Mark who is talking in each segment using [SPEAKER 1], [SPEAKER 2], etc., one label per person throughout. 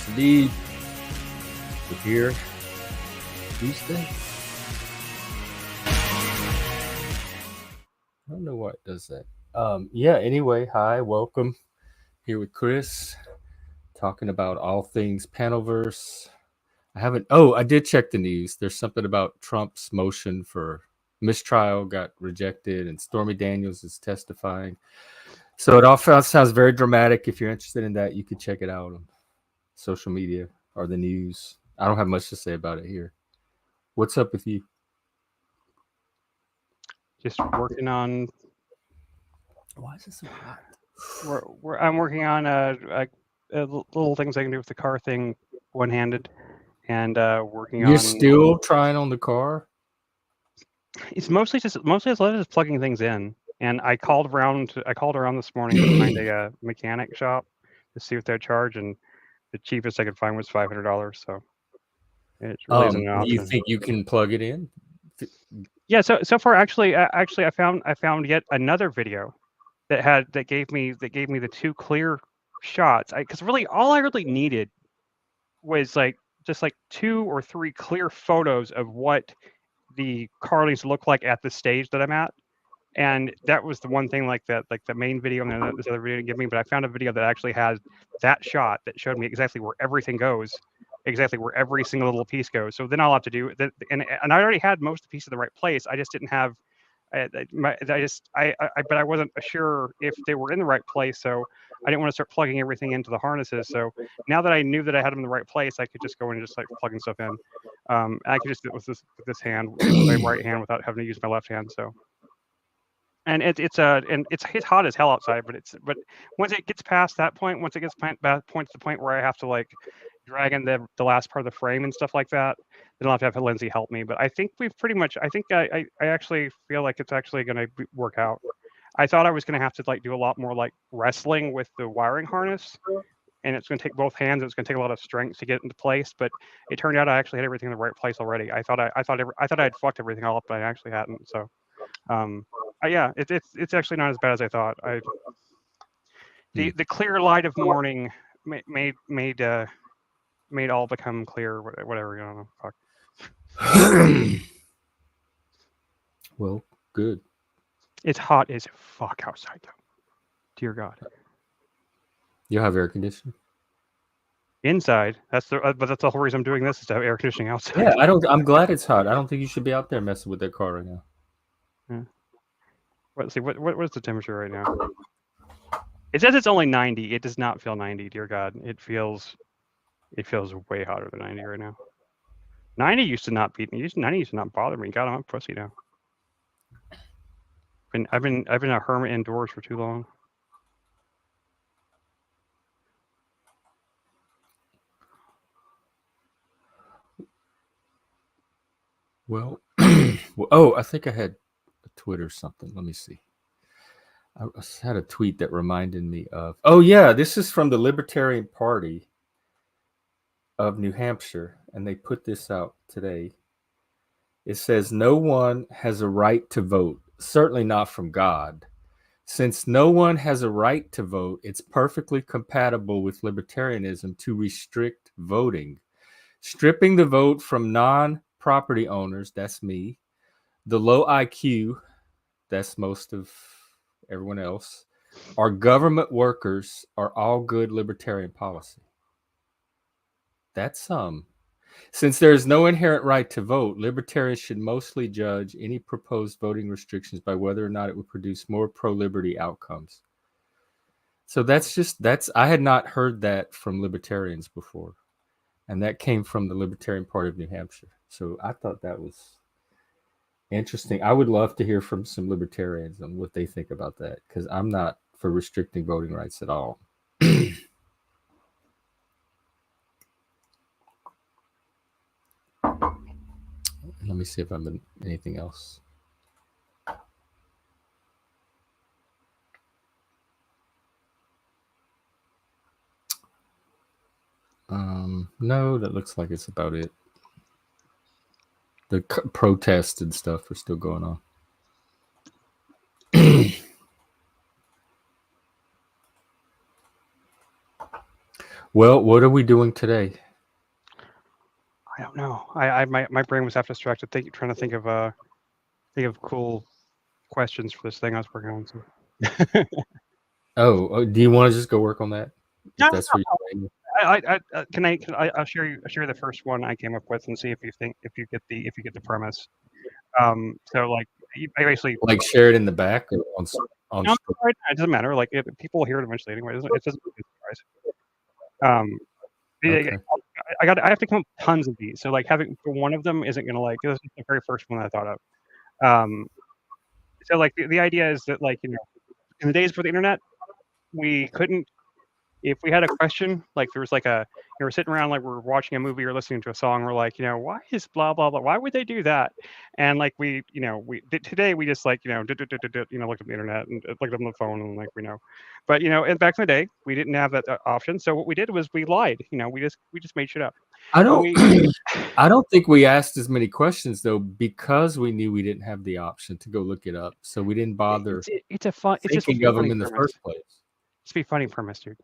[SPEAKER 1] Yes, indeed. We're here Tuesday. I don't know why it does that. Yeah, anyway, hi, welcome. Here with Chris, talking about all things Panelverse. I did check the news. There's something about Trump's motion for mistrial got rejected, and Stormy Daniels is testifying. So it all sounds very dramatic. If you're interested in that, you can check it out on social media or the news. I don't have much to say about it here. What's up with you?
[SPEAKER 2] Just working on.
[SPEAKER 1] Why is this so hot?
[SPEAKER 2] I'm working on little things I can do with the car thing, one-handed, and working
[SPEAKER 1] You're
[SPEAKER 2] on.
[SPEAKER 1] still trying on the car?
[SPEAKER 2] It's mostly just plugging things in. And I called around this morning to find a mechanic shop to see what they'd charge, and the cheapest I could find was $500. So it really isn't an option.
[SPEAKER 1] You think you can plug it in?
[SPEAKER 2] Yeah. So far, actually, I found yet another video that gave me the two clear shots. Because really, all I really needed was just 2 or 3 clear photos of what the car needs to look like at the stage that I'm at. And that was the one thing, like the main video and then this other video didn't give me. But I found a video that actually has that shot that showed me exactly where everything goes, exactly where every single little piece goes. So then all I have to do, and I already had most of the pieces in the right place. I just didn't have. But I wasn't sure if they were in the right place, so I didn't want to start plugging everything into the harnesses. So now that I knew that I had them in the right place, I could just go in and just plugging stuff in. I could just do it with this hand, with my right hand, without having to use my left hand. So, and it's hot as hell outside, but once it gets past that point, once it gets to the point where I have to drag in the last part of the frame and stuff like that, then I'll have to have Lindsay help me. But I think we've pretty much. I think I actually feel like it's actually going to work out. I thought I was going to have to do a lot more wrestling with the wiring harness, and it's going to take both hands. It's going to take a lot of strength to get it into place. But it turned out I actually had everything in the right place already. I thought I'd fucked everything all up, but I actually hadn't. So, yeah, it's actually not as bad as I thought. The clear light of morning made all become clear. Whatever, I don't know. Fuck.
[SPEAKER 1] Well, good.
[SPEAKER 2] It's hot as fuck outside, though. Dear God.
[SPEAKER 1] You have air conditioning?
[SPEAKER 2] Inside. But that's the whole reason I'm doing this, is to have air conditioning outside.
[SPEAKER 1] Yeah, I'm glad it's hot. I don't think you should be out there messing with that car right now.
[SPEAKER 2] Yeah. What is the temperature right now? It says it's only 90. It does not feel 90. Dear God, it feels way hotter than 90 right now. 90 used to not bother me. God, I'm a pussy now. I've been a hermit indoors for too long.
[SPEAKER 1] Well, I think I had a tweet or something. Let me see. I had a tweet that reminded me of. Oh yeah, this is from the Libertarian Party of New Hampshire, and they put this out today. It says, "No one has a right to vote, certainly not from God. Since no one has a right to vote, it's perfectly compatible with libertarianism to restrict voting. Stripping the vote from non-property owners, that's me, the low IQ, that's most of everyone else, or government workers are all good libertarian policy." That's Since there is no inherent right to vote, libertarians should mostly judge any proposed voting restrictions by whether or not it would produce more pro-liberty outcomes. So I had not heard that from libertarians before. And that came from the Libertarian Party of New Hampshire. So I thought that was interesting. I would love to hear from some libertarians on what they think about that, because I'm not for restricting voting rights at all. Let me see if I'm in anything else. No, that looks like it's about it. The protests and stuff are still going on. Well, what are we doing today?
[SPEAKER 2] I don't know. My brain was half distracted, trying to think of cool questions for this thing I was working on. So.
[SPEAKER 1] Oh, do you want to just go work on that? If
[SPEAKER 2] No,
[SPEAKER 1] that's what you're saying.
[SPEAKER 2] I'll share the first one I came up with and see if you think if you get the premise. So like I basically
[SPEAKER 1] Like share it in the back or on
[SPEAKER 2] no,
[SPEAKER 1] screen?
[SPEAKER 2] it doesn't matter. Like people will hear it eventually anyway. It doesn't make a surprise. I
[SPEAKER 1] Okay.
[SPEAKER 2] I have to come up with tons of these. So like having for one of them isn't gonna like this is the very first one I thought of. Um, so like the idea is that like in the days before the internet, we couldn't if we had a question, like there was like a we're sitting around like we're watching a movie or listening to a song, we're like, why is blah blah blah? Why would they do that? And like today we just like looked at the internet and looked up on the phone and like we know, but and back in the day we didn't have that option. So what we did was we lied. We just made shit up.
[SPEAKER 1] I
[SPEAKER 2] But
[SPEAKER 1] don't
[SPEAKER 2] we
[SPEAKER 1] I don't think we asked as many questions though because we knew we didn't have the option to go look it up. So we didn't bother
[SPEAKER 2] it's just supposed to
[SPEAKER 1] thinking
[SPEAKER 2] be a
[SPEAKER 1] of them
[SPEAKER 2] funny
[SPEAKER 1] in the
[SPEAKER 2] premise.
[SPEAKER 1] first place.
[SPEAKER 2] It's be funny premise, dude.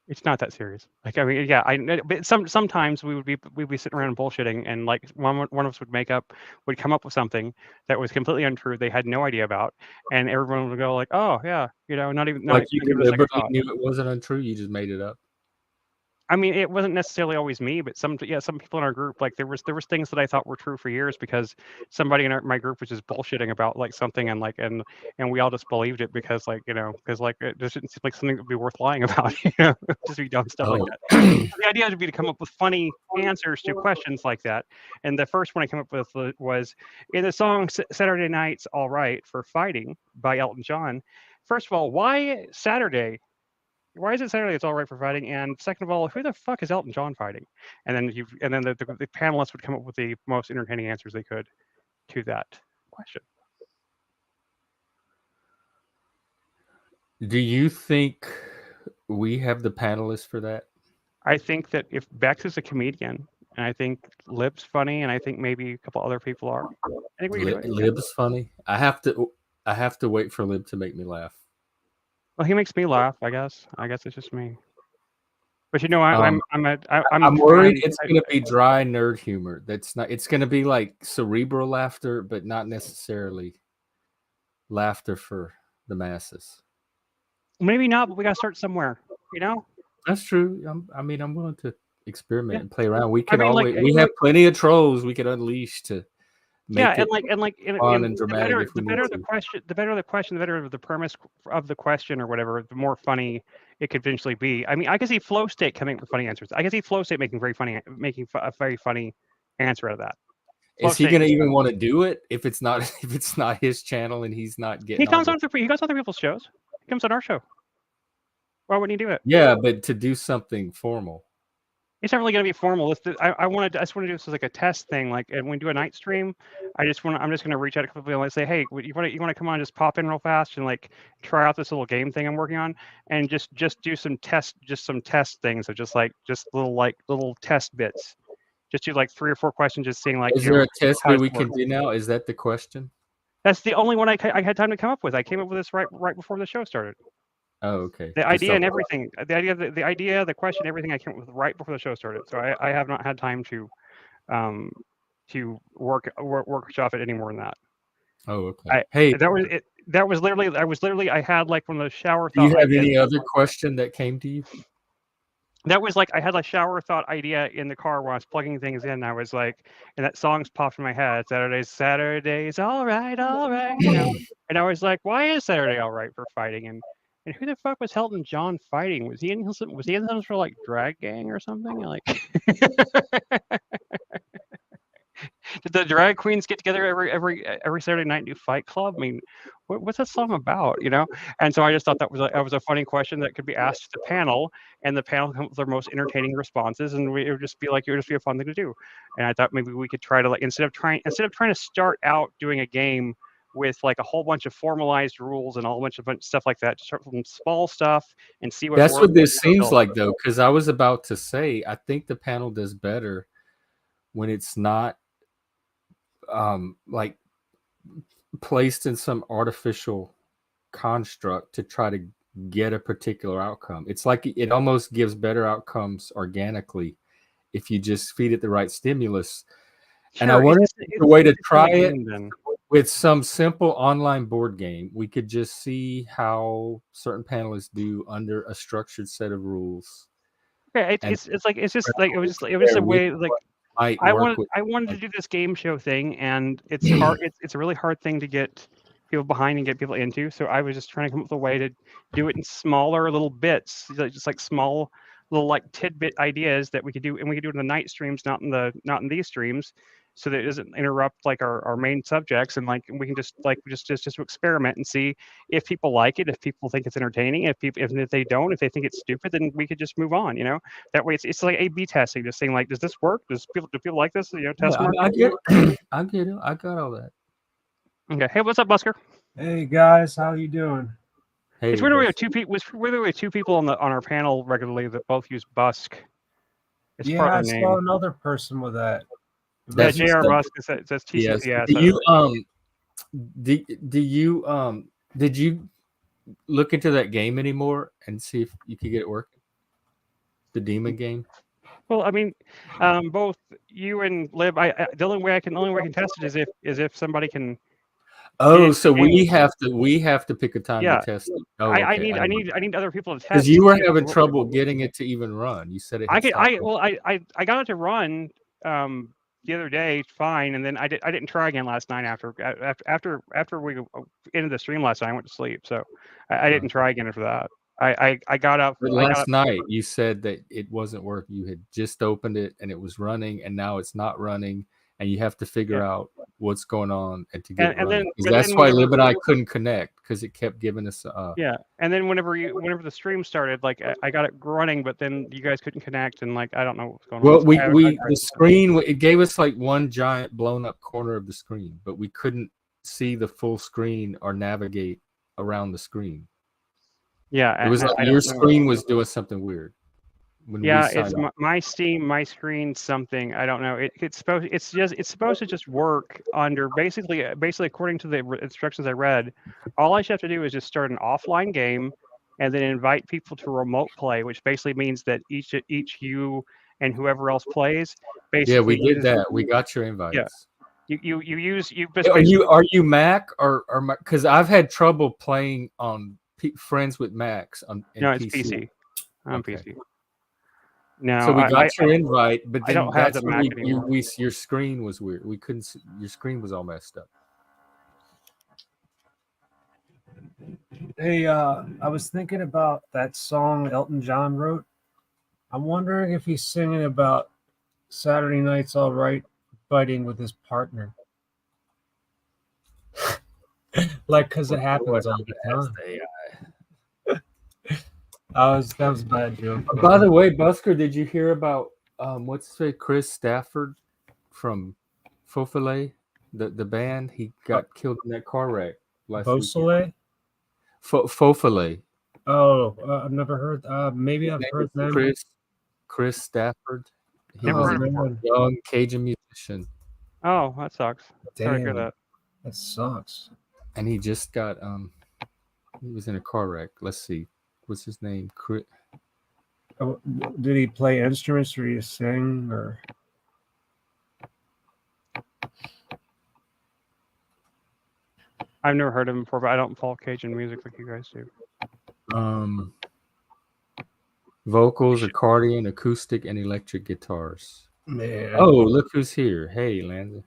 [SPEAKER 2] It's not that serious. Like, I mean, yeah, I know, but sometimes we'd be sitting around bullshitting, and like one of us would come up with something that was completely untrue. They had no idea about, and everyone would go like, "Oh yeah," not
[SPEAKER 1] Like you
[SPEAKER 2] give it a second
[SPEAKER 1] deliberately
[SPEAKER 2] thought.
[SPEAKER 1] knew it wasn't untrue, you just made it up.
[SPEAKER 2] I mean, it wasn't necessarily always me, but some people in our group, like there was things that I thought were true for years because somebody in my group was just bullshitting about like something and we all just believed it because because like it just didn't seem like something that would be worth lying about, just be dumb stuff like
[SPEAKER 1] Oh.
[SPEAKER 2] that. The idea would be to come up with funny answers to questions like that. And the first one I came up with was in the song Saturday Night's All Right for Fighting by Elton John. First of all, why Saturday? Why is it Saturday it's all right for fighting? And second of all, who the fuck is Elton John fighting? And then the panelists would come up with the most entertaining answers they could to that question.
[SPEAKER 1] Do you think we have the panelists for that?
[SPEAKER 2] I think that if Bex is a comedian, and I think Lib's funny, and I think maybe a couple other people are, I think we can do it.
[SPEAKER 1] Lib's funny. I have to wait for Lib to make me laugh.
[SPEAKER 2] Well, he makes me laugh. I guess. I guess it's just me. But
[SPEAKER 1] Um,
[SPEAKER 2] I'm a
[SPEAKER 1] I'm worried
[SPEAKER 2] fan.
[SPEAKER 1] it's gonna be dry nerd humor. That's not. It's gonna be like cerebral laughter, but not necessarily laughter for the masses.
[SPEAKER 2] Maybe not, but we gotta start somewhere. You know?
[SPEAKER 1] That's true. I mean, I'm willing to
[SPEAKER 2] Yeah.
[SPEAKER 1] experiment and play around. We
[SPEAKER 2] I
[SPEAKER 1] could
[SPEAKER 2] mean, like,
[SPEAKER 1] always we have plenty of trolls we could unleash to
[SPEAKER 2] yeah,
[SPEAKER 1] make it fun
[SPEAKER 2] and
[SPEAKER 1] and dramatic if we
[SPEAKER 2] the
[SPEAKER 1] need
[SPEAKER 2] better
[SPEAKER 1] to.
[SPEAKER 2] the better the question, the better the premise of the question or whatever, the more funny it could eventually be. I mean, I can see Flow State coming up with funny answers. I can see Flow State making a very funny answer out of that. Flow
[SPEAKER 1] Is he
[SPEAKER 2] State
[SPEAKER 1] gonna
[SPEAKER 2] is
[SPEAKER 1] even want to do it if it's not if it's not his channel and he's not getting all the
[SPEAKER 2] he goes on other people's shows. He comes on our show. Why wouldn't he do it?
[SPEAKER 1] yeah, but to do something formal.
[SPEAKER 2] It's not really going to be formal. I just want to do this as like a test thing. Like, and when we do a night stream, I'm just going to reach out to a couple people and say, hey, you want to come on, just pop in real fast and like try out this little game thing I'm working on, and just do some test things of just little test bits. Just do like 3 or 4 questions, just seeing like
[SPEAKER 1] Is there a test
[SPEAKER 2] how
[SPEAKER 1] that
[SPEAKER 2] does
[SPEAKER 1] we
[SPEAKER 2] it work.
[SPEAKER 1] can do now? Is that the question?
[SPEAKER 2] That's the only one I had time to come up with. I came up with this right before the show started.
[SPEAKER 1] Oh, okay.
[SPEAKER 2] The
[SPEAKER 1] Just
[SPEAKER 2] idea
[SPEAKER 1] off
[SPEAKER 2] and everything, the idea, the question, everything I came up with right before the show started. So I have not had time um, to workshop it any more than that.
[SPEAKER 1] oh, okay.
[SPEAKER 2] I
[SPEAKER 1] Hey,
[SPEAKER 2] that was it. That was literally I had like one of those shower
[SPEAKER 1] do you
[SPEAKER 2] thought
[SPEAKER 1] have
[SPEAKER 2] ideas.
[SPEAKER 1] any other question that came to you?
[SPEAKER 2] That was like I had a shower thought idea in the car while I was plugging things in. I was like, and that song's popped in my head. Saturday's all right, And I was like, why is Saturday all right for fighting? And who the fuck was Elton John fighting? Was he in some sort of like drag gang or something? Like did the drag queens get together every Saturday night and do Fight Club? I mean, what's that song about? And so I just thought that was a funny question that could be asked to the panel, and the panel come up with their most entertaining responses, and it would just be a fun thing to do. And I thought maybe we could try to like instead of trying to start out doing a game with like a whole bunch of formalized rules and a whole bunch of stuff like that, to start from small stuff and see what
[SPEAKER 1] That's
[SPEAKER 2] works.
[SPEAKER 1] what this seems
[SPEAKER 2] Build.
[SPEAKER 1] like, though, because I was about to say I think the panel does better when it's not like placed in some artificial construct to try to get a particular outcome. It's like it almost gives better outcomes organically if you just feed it the right stimulus.
[SPEAKER 2] Sure,
[SPEAKER 1] And I wonder if the way to try
[SPEAKER 2] not a
[SPEAKER 1] it
[SPEAKER 2] game, then.
[SPEAKER 1] with some simple online board game, we could just see how certain panelists do under a structured set of rules.
[SPEAKER 2] Yeah,
[SPEAKER 1] And
[SPEAKER 2] it's just like it was just a way like
[SPEAKER 1] might
[SPEAKER 2] I
[SPEAKER 1] work
[SPEAKER 2] wanted to do this game show thing, and it's hard. It's a really hard thing to get people behind and get people into. So I was just trying to come up with a way to do it in smaller little bits, just like small little like tidbit ideas that we could do, and we could do it in the night streams, not in these streams, so that it doesn't interrupt like our main subjects, and like we can just experiment and see if people like it, if people think it's entertaining, if they don't, if they think it's stupid, then we could just move on. That way it's like A/B testing, just saying like, does this work? Do people like this? Test mark.
[SPEAKER 1] I get it. I get it. I got all that.
[SPEAKER 2] Okay. Hey, what's up, Busker?
[SPEAKER 3] Hey guys, how you doing?
[SPEAKER 1] Hey,
[SPEAKER 2] It's weird we have two people. It's weird we have two people on our panel regularly that both use Busk. It's
[SPEAKER 3] Yeah,
[SPEAKER 2] part
[SPEAKER 3] I
[SPEAKER 2] of their
[SPEAKER 3] saw
[SPEAKER 2] name.
[SPEAKER 3] another person with that.
[SPEAKER 2] Yeah,
[SPEAKER 1] That's
[SPEAKER 2] J.R.
[SPEAKER 1] the-
[SPEAKER 2] Busk it says TCCS.
[SPEAKER 1] Yes. Did you look into that game anymore and see if you could get it working? The demon game.
[SPEAKER 2] Well, I mean, both you and Lib. The only way I can test it is if somebody can.
[SPEAKER 1] Oh, so we have to pick a time
[SPEAKER 2] Yeah.
[SPEAKER 1] to test it. Oh,
[SPEAKER 2] I
[SPEAKER 1] okay.
[SPEAKER 2] need other people to test.
[SPEAKER 1] Because you were
[SPEAKER 2] to see if
[SPEAKER 1] having
[SPEAKER 2] it
[SPEAKER 1] trouble
[SPEAKER 2] works.
[SPEAKER 1] getting it to even run. You said it.
[SPEAKER 2] I
[SPEAKER 1] had stopped running.
[SPEAKER 2] got it to run the other day fine, and then I didn't try again last night after we ended the stream last night. I went to sleep, so I didn't try again after that. I got up.
[SPEAKER 1] But last night you said that it wasn't working. You had just opened it and it was running, and now it's not running, and you have to figure out what's going on and to get it running. That's why Lib and I couldn't connect, because it kept giving us.
[SPEAKER 2] Yeah, and then whenever the stream started, like I got it running, but then you guys couldn't connect, and like I don't know what's going on.
[SPEAKER 1] Well, the screen, it gave us like one giant blown up corner of the screen, but we couldn't see the full screen or navigate around the screen.
[SPEAKER 2] Yeah,
[SPEAKER 1] it was like your screen was doing something weird.
[SPEAKER 2] Yeah, it's my screen something. I don't know. It's supposed to just work under basically according to the instructions I read. All I should have to do is just start an offline game, and then invite people to remote play, which basically means that each you and whoever else plays. Basically,
[SPEAKER 1] yeah, we did that. We got your invites.
[SPEAKER 2] Yeah, you.
[SPEAKER 1] Are you Mac or because I've had trouble playing on friends with Macs on
[SPEAKER 2] no, it's
[SPEAKER 1] PC.
[SPEAKER 2] PC. I'm PC. No,
[SPEAKER 1] so we got your invite, but then
[SPEAKER 2] I don't have the Mac anymore.
[SPEAKER 1] Your screen was weird. We couldn't see, your screen was all messed up.
[SPEAKER 3] Hey, I was thinking about that song Elton John wrote. I'm wondering if he's singing about Saturday Night's All Right fighting with his partner. Like, because it happens all the time. That was a bad joke.
[SPEAKER 1] By the way, Busker, did you hear about Chris Stafford from Fofele, the band? He got killed in that car wreck last week. Fofele.
[SPEAKER 3] Oh, I've never heard. Maybe I've heard them.
[SPEAKER 1] Chris Stafford.
[SPEAKER 2] He was
[SPEAKER 1] a young Cajun musician.
[SPEAKER 2] Oh, that sucks.
[SPEAKER 3] Damn,
[SPEAKER 2] sorry to hear that.
[SPEAKER 3] That sucks.
[SPEAKER 1] And he just got he was in a car wreck. Let's see. What's his name?
[SPEAKER 3] Did he play instruments or did he sing or?
[SPEAKER 2] I've never heard of him before, but I don't follow Cajun music like you guys do.
[SPEAKER 1] Vocals, accordion, acoustic, and electric guitars.
[SPEAKER 3] Man.
[SPEAKER 1] Oh, look who's here. Hey, Lanza.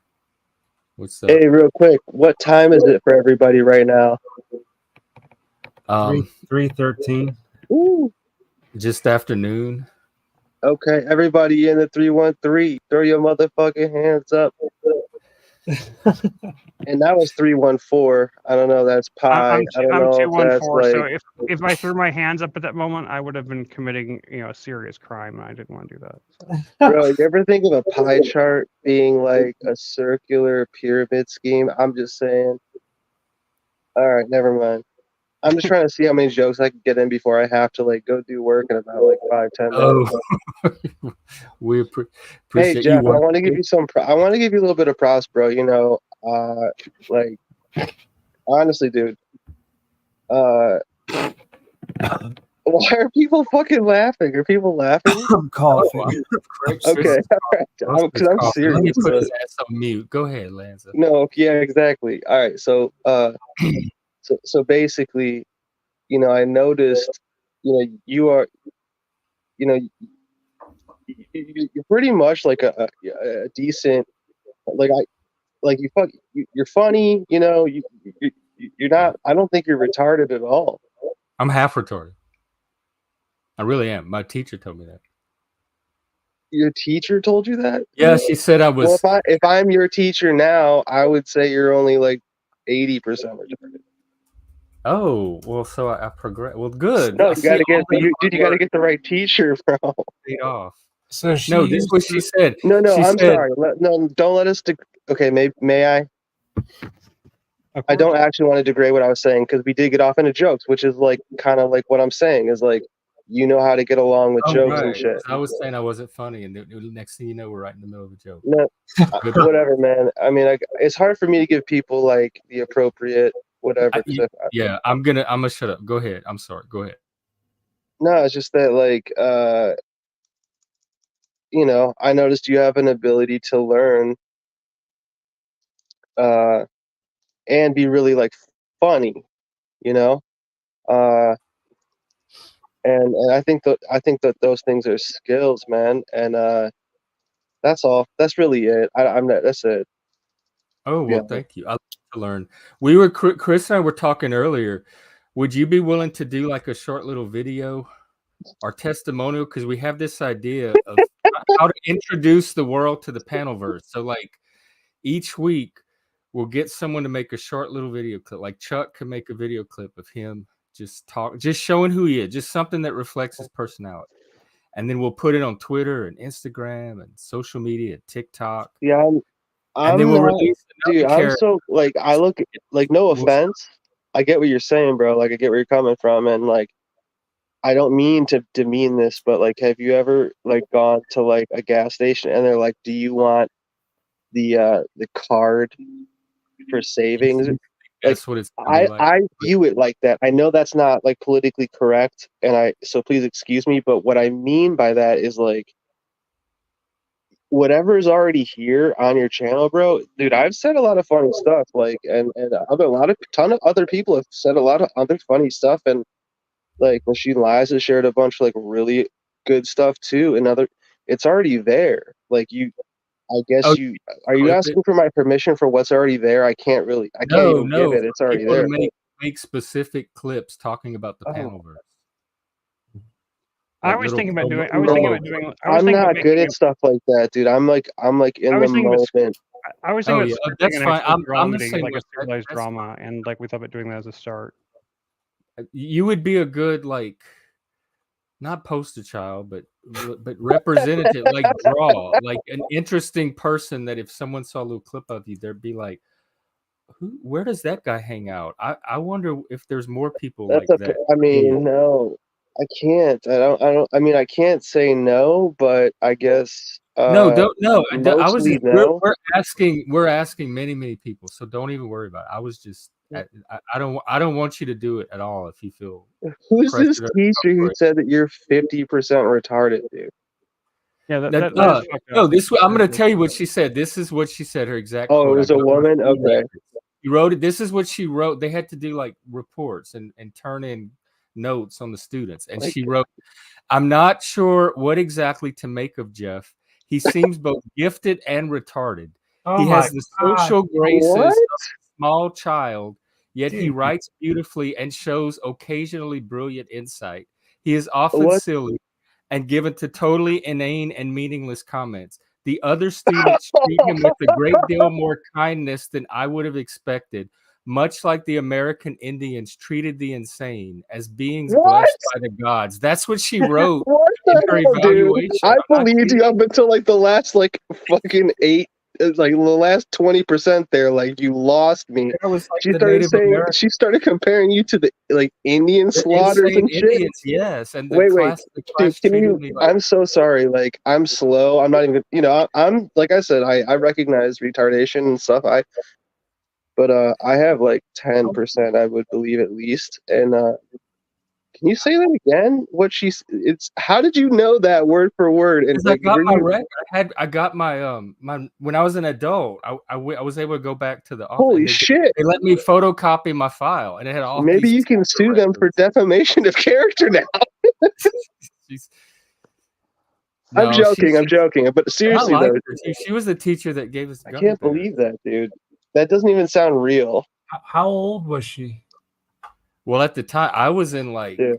[SPEAKER 1] What's up?
[SPEAKER 4] Hey, real quick, what time is it for everybody right now?
[SPEAKER 3] 3:13.
[SPEAKER 4] Ooh.
[SPEAKER 1] Just afternoon.
[SPEAKER 4] Okay, everybody in the 313, throw your motherfucking hands up. And that was 314. I don't know. That's pi.
[SPEAKER 2] I'm
[SPEAKER 4] I don't know
[SPEAKER 2] 214.
[SPEAKER 4] if that's
[SPEAKER 2] so if I threw my hands up at that moment, I would have been committing a serious crime, and I didn't want to do that.
[SPEAKER 4] Bro, you ever think of a pie chart being like a circular pyramid scheme? I'm just saying. All right, never mind. I'm just trying to see how many jokes I can get in before I have to go do work in about 5-10 minutes.
[SPEAKER 1] Oh, we appreciate.
[SPEAKER 4] Hey Jeff, I want to give you I want to give you a little bit of props, bro. Honestly, dude. Why are people fucking laughing? Are people laughing?
[SPEAKER 3] I'm coughing.
[SPEAKER 4] Okay, all right. Because I'm
[SPEAKER 1] Let me
[SPEAKER 4] serious.
[SPEAKER 1] put
[SPEAKER 4] but-
[SPEAKER 1] his ass on mute. Go ahead, Lanza.
[SPEAKER 4] No, yeah, exactly. All right, so so basically, I noticed, you are, you know, you're pretty much like a decent, like you're funny, you're not. I don't think you're retarded at all.
[SPEAKER 1] I'm half retarded. I really am. My teacher told me that.
[SPEAKER 4] Your teacher told you that?
[SPEAKER 1] Yeah, she said I was.
[SPEAKER 4] Well, if I'm your teacher now, I would say you're only like 80% retarded.
[SPEAKER 1] Oh, well, so I progress. Well, good.
[SPEAKER 4] No,
[SPEAKER 1] I
[SPEAKER 4] you
[SPEAKER 1] see
[SPEAKER 4] got to
[SPEAKER 1] all
[SPEAKER 4] get
[SPEAKER 1] that
[SPEAKER 4] you
[SPEAKER 1] hard
[SPEAKER 4] got to
[SPEAKER 1] work
[SPEAKER 4] get the right teacher, bro.
[SPEAKER 1] paid off.
[SPEAKER 3] So she
[SPEAKER 1] No, this is
[SPEAKER 3] used
[SPEAKER 1] what she said.
[SPEAKER 4] No,
[SPEAKER 1] She
[SPEAKER 4] I'm
[SPEAKER 1] said,
[SPEAKER 4] sorry. No, don't let us. Okay, may I?
[SPEAKER 2] Of
[SPEAKER 4] I don't
[SPEAKER 2] course.
[SPEAKER 4] actually want to degrade what I was saying because we did get off into jokes, which is like kind of like what I'm saying is like you know how to get along with
[SPEAKER 1] "Oh,
[SPEAKER 4] jokes
[SPEAKER 1] right."
[SPEAKER 4] and shit.
[SPEAKER 1] I was saying I wasn't funny, and the next thing you know, we're right in the middle of a joke.
[SPEAKER 4] No,
[SPEAKER 1] Good.
[SPEAKER 4] whatever, man. I mean, it's hard for me to give people like the appropriate whatever.
[SPEAKER 1] Yeah, I'm gonna shut up. Go ahead. I'm sorry. Go ahead.
[SPEAKER 4] No, it's just that like I noticed you have an ability to learn and be really like funny, you know. And I think that those things are skills, man. And that's all. That's really it. I'm not. That's it.
[SPEAKER 1] Oh, well,
[SPEAKER 4] Yeah.
[SPEAKER 1] thank you. I love to learn. We were Chris and I were talking earlier. Would you be willing to do like a short little video or testimonial? Because we have this idea of how to introduce the world to the panelverse. So, like each week, we'll get someone to make a short little video clip. Like Chuck can make a video clip of him just showing who he is, just something that reflects his personality. And then we'll put it on Twitter and Instagram and social media, TikTok.
[SPEAKER 4] Yeah.
[SPEAKER 1] And then
[SPEAKER 4] I'm
[SPEAKER 1] we'll
[SPEAKER 4] not,
[SPEAKER 1] release
[SPEAKER 4] dude.
[SPEAKER 1] another
[SPEAKER 4] I'm
[SPEAKER 1] character.
[SPEAKER 4] so like I look like no offense. I get what you're saying, bro. Like I get where you're coming from, and like I don't mean to demean this, but like, have you ever like gone to like a gas station and they're like, "Do you want the card for savings?" Like
[SPEAKER 1] That's what it's gonna be like.
[SPEAKER 4] I view it like that. I know that's not like politically correct, and so please excuse me, but what I mean by that is like whatever is already here on your channel, bro. Dude, I've said a lot of funny stuff, like and ton of other people have said a lot of other funny stuff, and like Machine Liza shared a bunch of like really good stuff too, and it's already there. Like I guess
[SPEAKER 1] Oh,
[SPEAKER 4] are you
[SPEAKER 1] clip
[SPEAKER 4] asking
[SPEAKER 1] it?
[SPEAKER 4] for my permission for what's already there? I can't even give it. It's already
[SPEAKER 1] People
[SPEAKER 4] there.
[SPEAKER 1] to make specific clips talking about the
[SPEAKER 4] Oh.
[SPEAKER 1] panelverse.
[SPEAKER 2] I
[SPEAKER 1] Like
[SPEAKER 2] was
[SPEAKER 1] little
[SPEAKER 2] thinking about doing. I
[SPEAKER 1] promo-
[SPEAKER 2] was thinking
[SPEAKER 1] promo
[SPEAKER 2] about doing.
[SPEAKER 1] clips.
[SPEAKER 2] I was
[SPEAKER 4] I'm
[SPEAKER 2] thinking about
[SPEAKER 4] not good
[SPEAKER 2] making.
[SPEAKER 4] at stuff like that, dude. I'm like in
[SPEAKER 2] I
[SPEAKER 4] the
[SPEAKER 2] was thinking about.
[SPEAKER 4] moment.
[SPEAKER 2] I was
[SPEAKER 1] Oh
[SPEAKER 2] thinking
[SPEAKER 1] yeah,
[SPEAKER 2] about
[SPEAKER 1] that's
[SPEAKER 2] scripting an
[SPEAKER 1] fine.
[SPEAKER 2] actual
[SPEAKER 1] I'm just
[SPEAKER 2] dramedy,
[SPEAKER 1] saying
[SPEAKER 2] like a
[SPEAKER 1] that
[SPEAKER 2] serialized
[SPEAKER 1] that's
[SPEAKER 2] drama, and like we thought about doing that as a start.
[SPEAKER 1] you would be a good like not poster child, but representative, like draw, like an interesting person that if someone saw a little clip of you, they'd be like, where does that guy hang out? I wonder if there's more people like that.
[SPEAKER 4] I mean, no, I can't. I mean, I can't say no, but I guess
[SPEAKER 1] No, don't no. I was
[SPEAKER 4] mostly
[SPEAKER 1] just
[SPEAKER 4] no.
[SPEAKER 1] we're asking many people, so don't even worry about it. I was just I don't want you to do it at all if you feel
[SPEAKER 4] Who's this
[SPEAKER 1] pressured or
[SPEAKER 4] teacher who
[SPEAKER 1] uncomfortable.
[SPEAKER 4] said that you're 50% retarded, dude?
[SPEAKER 2] Yeah,
[SPEAKER 1] That,
[SPEAKER 2] that is fucked
[SPEAKER 1] no,
[SPEAKER 2] up.
[SPEAKER 1] I'm going to tell you what she said. This is what she said. Her exact
[SPEAKER 4] Oh, it
[SPEAKER 1] quote.
[SPEAKER 4] was a woman. Okay.
[SPEAKER 1] She wrote it. This is what she wrote. They had to do like reports and turn in notes on the students, and she wrote, "I'm not sure what exactly to make of Jeff. He seems both gifted and retarded.
[SPEAKER 3] Oh
[SPEAKER 1] He
[SPEAKER 3] my
[SPEAKER 1] has the social graces
[SPEAKER 4] What?
[SPEAKER 1] of a small child, yet he
[SPEAKER 3] Dude.
[SPEAKER 1] writes beautifully and shows occasionally brilliant insight. He is often
[SPEAKER 4] What?
[SPEAKER 1] silly and given to totally inane and meaningless comments. The other students treat him with a great deal more kindness than I would have expected, much like the American Indians treated the insane as beings
[SPEAKER 4] What?
[SPEAKER 1] blessed by the gods." That's what she wrote
[SPEAKER 4] What
[SPEAKER 1] in
[SPEAKER 4] the
[SPEAKER 1] her
[SPEAKER 4] hell, dude?
[SPEAKER 1] evaluation.
[SPEAKER 4] I
[SPEAKER 1] I'm not
[SPEAKER 4] believed you
[SPEAKER 1] kidding.
[SPEAKER 4] up until like the last like fucking like the last 20% there. Like you lost me.
[SPEAKER 1] That was like
[SPEAKER 4] She
[SPEAKER 1] the
[SPEAKER 4] started
[SPEAKER 1] Native
[SPEAKER 4] saying
[SPEAKER 1] American,
[SPEAKER 4] she started comparing you to the like Indian
[SPEAKER 1] the
[SPEAKER 4] slaughters
[SPEAKER 1] insane
[SPEAKER 4] and shit.
[SPEAKER 1] Indians, yes, and the
[SPEAKER 4] Wait,
[SPEAKER 1] class
[SPEAKER 4] dude, can
[SPEAKER 1] treated
[SPEAKER 4] you?
[SPEAKER 1] me like
[SPEAKER 4] I'm so sorry. Like I'm slow. I'm not even. I'm like I said. I recognize retardation and stuff. But I have like 10%. I would believe at least. And Can you say that again? What she's? It's. How did you know that word for word? And
[SPEAKER 1] Because I got my
[SPEAKER 4] you,
[SPEAKER 1] record. I got my my when I was an adult. I was able to go back to the office.
[SPEAKER 4] holy
[SPEAKER 1] And
[SPEAKER 4] shit!
[SPEAKER 1] they let me photocopy my file, and it had all.
[SPEAKER 4] Maybe
[SPEAKER 1] these
[SPEAKER 4] you can sue them for
[SPEAKER 1] records.
[SPEAKER 4] defamation of character now.
[SPEAKER 1] She's,
[SPEAKER 4] I'm joking. But seriously
[SPEAKER 1] I liked
[SPEAKER 4] though,
[SPEAKER 1] her. She was the teacher that gave us.
[SPEAKER 4] I
[SPEAKER 1] gummy
[SPEAKER 4] can't
[SPEAKER 1] bears.
[SPEAKER 4] believe that, dude. That doesn't even sound real.
[SPEAKER 3] How old was she?
[SPEAKER 1] Well, at the time, I was in like
[SPEAKER 4] Yeah.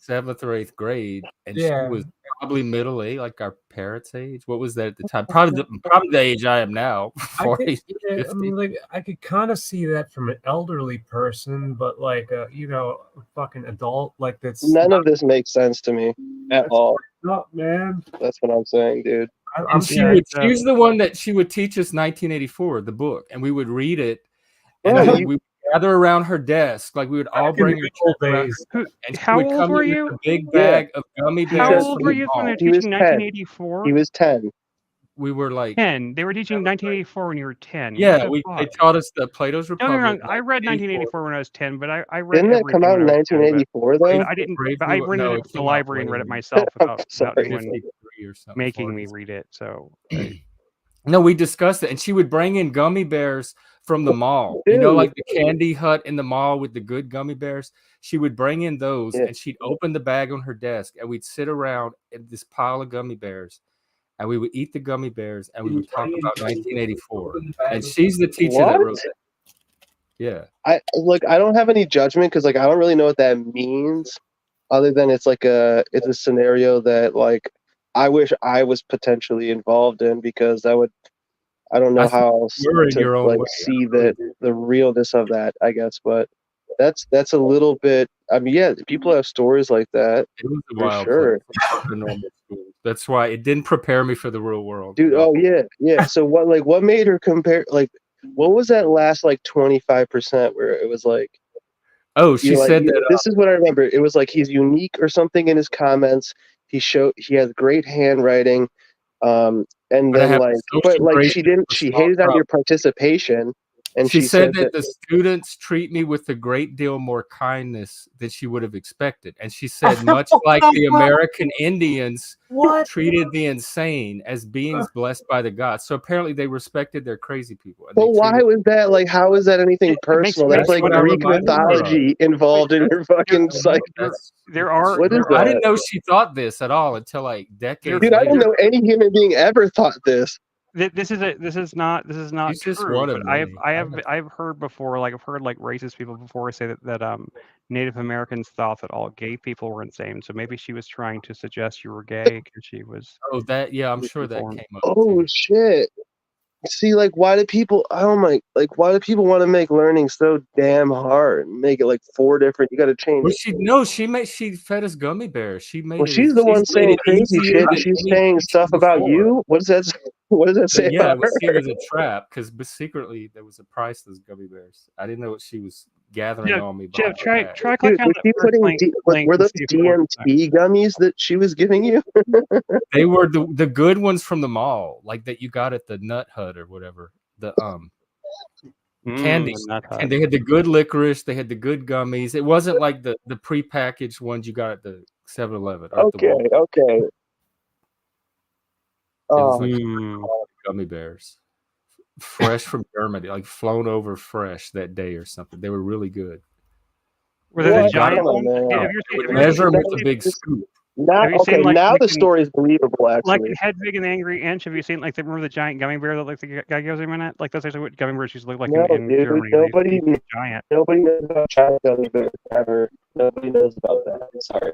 [SPEAKER 1] 7th or 8th grade, and
[SPEAKER 3] Yeah.
[SPEAKER 1] she was probably middle age, like our parents' age. What was that at the time? Probably the age I am now. 40,
[SPEAKER 3] I
[SPEAKER 1] 50.
[SPEAKER 3] mean, like, I could kind of see that from an elderly person, but like, a fucking adult, like that's
[SPEAKER 4] None of this makes sense to me at all.
[SPEAKER 3] up, man.
[SPEAKER 4] That's what I'm saying, dude.
[SPEAKER 3] I'm
[SPEAKER 1] And she was the one that she would teach us 1984, the book, and we would read it, and
[SPEAKER 4] Right,
[SPEAKER 1] then we would gather around her desk, like we would all bring her
[SPEAKER 3] old
[SPEAKER 1] around
[SPEAKER 3] days.
[SPEAKER 1] her, and she
[SPEAKER 2] How
[SPEAKER 1] would
[SPEAKER 2] old
[SPEAKER 1] come
[SPEAKER 2] were
[SPEAKER 1] in
[SPEAKER 2] you?
[SPEAKER 1] with a big bag of gummy bears.
[SPEAKER 2] How
[SPEAKER 4] Because
[SPEAKER 2] old
[SPEAKER 1] from
[SPEAKER 2] were
[SPEAKER 1] the
[SPEAKER 2] you when
[SPEAKER 1] mall.
[SPEAKER 2] they were
[SPEAKER 4] He was
[SPEAKER 2] teaching
[SPEAKER 4] 10.
[SPEAKER 2] 1984?
[SPEAKER 4] He was 10.
[SPEAKER 1] We were like
[SPEAKER 2] 10. They were teaching 1984 when you were 10.
[SPEAKER 1] Yeah,
[SPEAKER 2] What the
[SPEAKER 1] they
[SPEAKER 2] fuck?
[SPEAKER 1] taught us the Plato's
[SPEAKER 2] Don't get me
[SPEAKER 1] Republic.
[SPEAKER 2] wrong. I read 1984 when I was 10, but I read
[SPEAKER 4] Didn't that
[SPEAKER 2] everything
[SPEAKER 4] come out in
[SPEAKER 2] when I was 10,
[SPEAKER 4] 1984 though?
[SPEAKER 2] I didn't.
[SPEAKER 1] Brave
[SPEAKER 2] But I
[SPEAKER 1] New-
[SPEAKER 2] rented
[SPEAKER 1] no,
[SPEAKER 2] it
[SPEAKER 1] it
[SPEAKER 2] from the
[SPEAKER 1] came out
[SPEAKER 2] library and read it
[SPEAKER 1] later.
[SPEAKER 2] myself
[SPEAKER 4] I'm
[SPEAKER 2] without
[SPEAKER 4] sorry.
[SPEAKER 2] anyone
[SPEAKER 1] 53 or something.
[SPEAKER 2] making me
[SPEAKER 1] 40s.
[SPEAKER 2] read it. So
[SPEAKER 1] No, we discussed it, and she would bring in gummy bears from the mall. You know,
[SPEAKER 4] Dude.
[SPEAKER 1] like the candy hut in the mall with the good gummy bears. She would bring in those,
[SPEAKER 4] Yeah.
[SPEAKER 1] and she'd open the bag on her desk, and we'd sit around in this pile of gummy bears, and we would eat the gummy bears, and we would talk about 1984. And she's the teacher that
[SPEAKER 4] What?
[SPEAKER 1] wrote that. Yeah.
[SPEAKER 4] I don't have any judgment because like I don't really know what that means, other than it's a scenario that like I wish I was potentially involved in because I don't know
[SPEAKER 1] I think
[SPEAKER 4] how else
[SPEAKER 1] you're in
[SPEAKER 4] to
[SPEAKER 1] your own
[SPEAKER 4] like
[SPEAKER 1] way.
[SPEAKER 4] see the realness of that, I guess. But that's a little bit. I mean, yeah, people have stories like that.
[SPEAKER 1] It was a
[SPEAKER 4] For
[SPEAKER 1] wild
[SPEAKER 4] sure.
[SPEAKER 1] place. The normal school. That's why it didn't prepare me for the real world.
[SPEAKER 4] Dude,
[SPEAKER 1] at all.
[SPEAKER 4] oh yeah. So what made her compare like what was that last like 25% where it was like
[SPEAKER 1] Oh, she said that.
[SPEAKER 4] this is what I remember. It was like he's unique or something in his comments. He has great handwriting. And
[SPEAKER 1] But I
[SPEAKER 4] then
[SPEAKER 1] have
[SPEAKER 4] like
[SPEAKER 1] social
[SPEAKER 4] but like
[SPEAKER 1] graces for
[SPEAKER 4] she
[SPEAKER 1] small
[SPEAKER 4] hated on your
[SPEAKER 1] problems.
[SPEAKER 4] participation and
[SPEAKER 1] She said
[SPEAKER 4] that
[SPEAKER 1] that the students treat me with a great deal more kindness than she would have expected. And she said, much like the American Indians treated the insane as beings blessed by the gods. So apparently they respected their crazy people. And
[SPEAKER 4] but
[SPEAKER 1] they
[SPEAKER 4] why
[SPEAKER 1] treated-
[SPEAKER 4] was that like how is that anything personal? That's like
[SPEAKER 1] what I
[SPEAKER 4] Greek
[SPEAKER 1] reminded her of.
[SPEAKER 4] mythology involved in your fucking psych.
[SPEAKER 2] there are.
[SPEAKER 4] What is
[SPEAKER 1] I
[SPEAKER 4] that?
[SPEAKER 1] didn't know she thought this at all until like decades
[SPEAKER 4] Dude, I
[SPEAKER 1] later.
[SPEAKER 4] didn't know any human being ever thought this.
[SPEAKER 2] This is not
[SPEAKER 1] She's just
[SPEAKER 2] true.
[SPEAKER 1] one of
[SPEAKER 2] But
[SPEAKER 1] many.
[SPEAKER 2] I've heard before. Like I've heard like racist people before say that Native Americans thought that all gay people were insane. So maybe she was trying to suggest you were gay because she was.
[SPEAKER 1] Oh, that I'm sure that
[SPEAKER 2] misinformed.
[SPEAKER 1] came up.
[SPEAKER 4] Oh
[SPEAKER 1] too.
[SPEAKER 4] shit. See, like, why do people? Why do people want to make learning so damn hard? Make it like 4 different. You got to change.
[SPEAKER 1] Well, she fed us gummy bears. She made
[SPEAKER 4] Well,
[SPEAKER 1] it.
[SPEAKER 4] she's the one
[SPEAKER 1] made
[SPEAKER 4] saying
[SPEAKER 1] it
[SPEAKER 4] crazy
[SPEAKER 1] easier
[SPEAKER 4] shit.
[SPEAKER 1] than
[SPEAKER 4] She's
[SPEAKER 1] any
[SPEAKER 4] saying
[SPEAKER 1] teacher
[SPEAKER 4] stuff about
[SPEAKER 1] before.
[SPEAKER 4] you. What does that? What does that say
[SPEAKER 1] But yeah,
[SPEAKER 4] about her?
[SPEAKER 1] it was a trap because secretly there was a price to those gummy bears. I didn't know what she was gathering
[SPEAKER 2] Jeff,
[SPEAKER 1] on me.
[SPEAKER 2] Jeff,
[SPEAKER 1] behind my
[SPEAKER 2] try
[SPEAKER 1] back.
[SPEAKER 2] clicking
[SPEAKER 4] Dude,
[SPEAKER 2] on
[SPEAKER 4] was
[SPEAKER 2] that
[SPEAKER 4] she
[SPEAKER 2] first
[SPEAKER 4] putting
[SPEAKER 2] link
[SPEAKER 4] were
[SPEAKER 2] and
[SPEAKER 4] those
[SPEAKER 2] see if it works.
[SPEAKER 4] DMT gummies that she was giving you?
[SPEAKER 1] They were the good ones from the mall, like that you got at the Nut Hut or whatever. The candies. And they had the good licorice. They had the good gummies. It wasn't like the prepackaged ones you got at the 7-Eleven. Or
[SPEAKER 4] Okay,
[SPEAKER 1] at the Walmart.
[SPEAKER 4] okay.
[SPEAKER 1] It was
[SPEAKER 4] Oh,
[SPEAKER 1] like gummy bears, fresh from Germany, like flown over fresh that day or something. They were really good.
[SPEAKER 2] Were they the
[SPEAKER 4] what?
[SPEAKER 2] giant
[SPEAKER 4] Come on,
[SPEAKER 2] ones?
[SPEAKER 4] man.
[SPEAKER 2] Have you
[SPEAKER 1] They would
[SPEAKER 2] seen-
[SPEAKER 1] measure them
[SPEAKER 2] have
[SPEAKER 1] with
[SPEAKER 2] you
[SPEAKER 1] a big scoop.
[SPEAKER 4] Now,
[SPEAKER 2] Have you seen,
[SPEAKER 4] okay,
[SPEAKER 2] like,
[SPEAKER 4] now
[SPEAKER 2] like
[SPEAKER 4] the
[SPEAKER 2] in-
[SPEAKER 4] story is believable.
[SPEAKER 2] like
[SPEAKER 4] Actually,
[SPEAKER 2] in Hedwig and the Angry Inch, have you seen like remember the giant gummy bear that like the guy goes in it? Like that's actually what gummy bears used to look like
[SPEAKER 4] No,
[SPEAKER 2] in
[SPEAKER 4] dude,
[SPEAKER 2] Germany.
[SPEAKER 4] nobody-
[SPEAKER 2] These giant.
[SPEAKER 4] nobody knows about China gummy bears ever. Nobody knows about that. Sorry,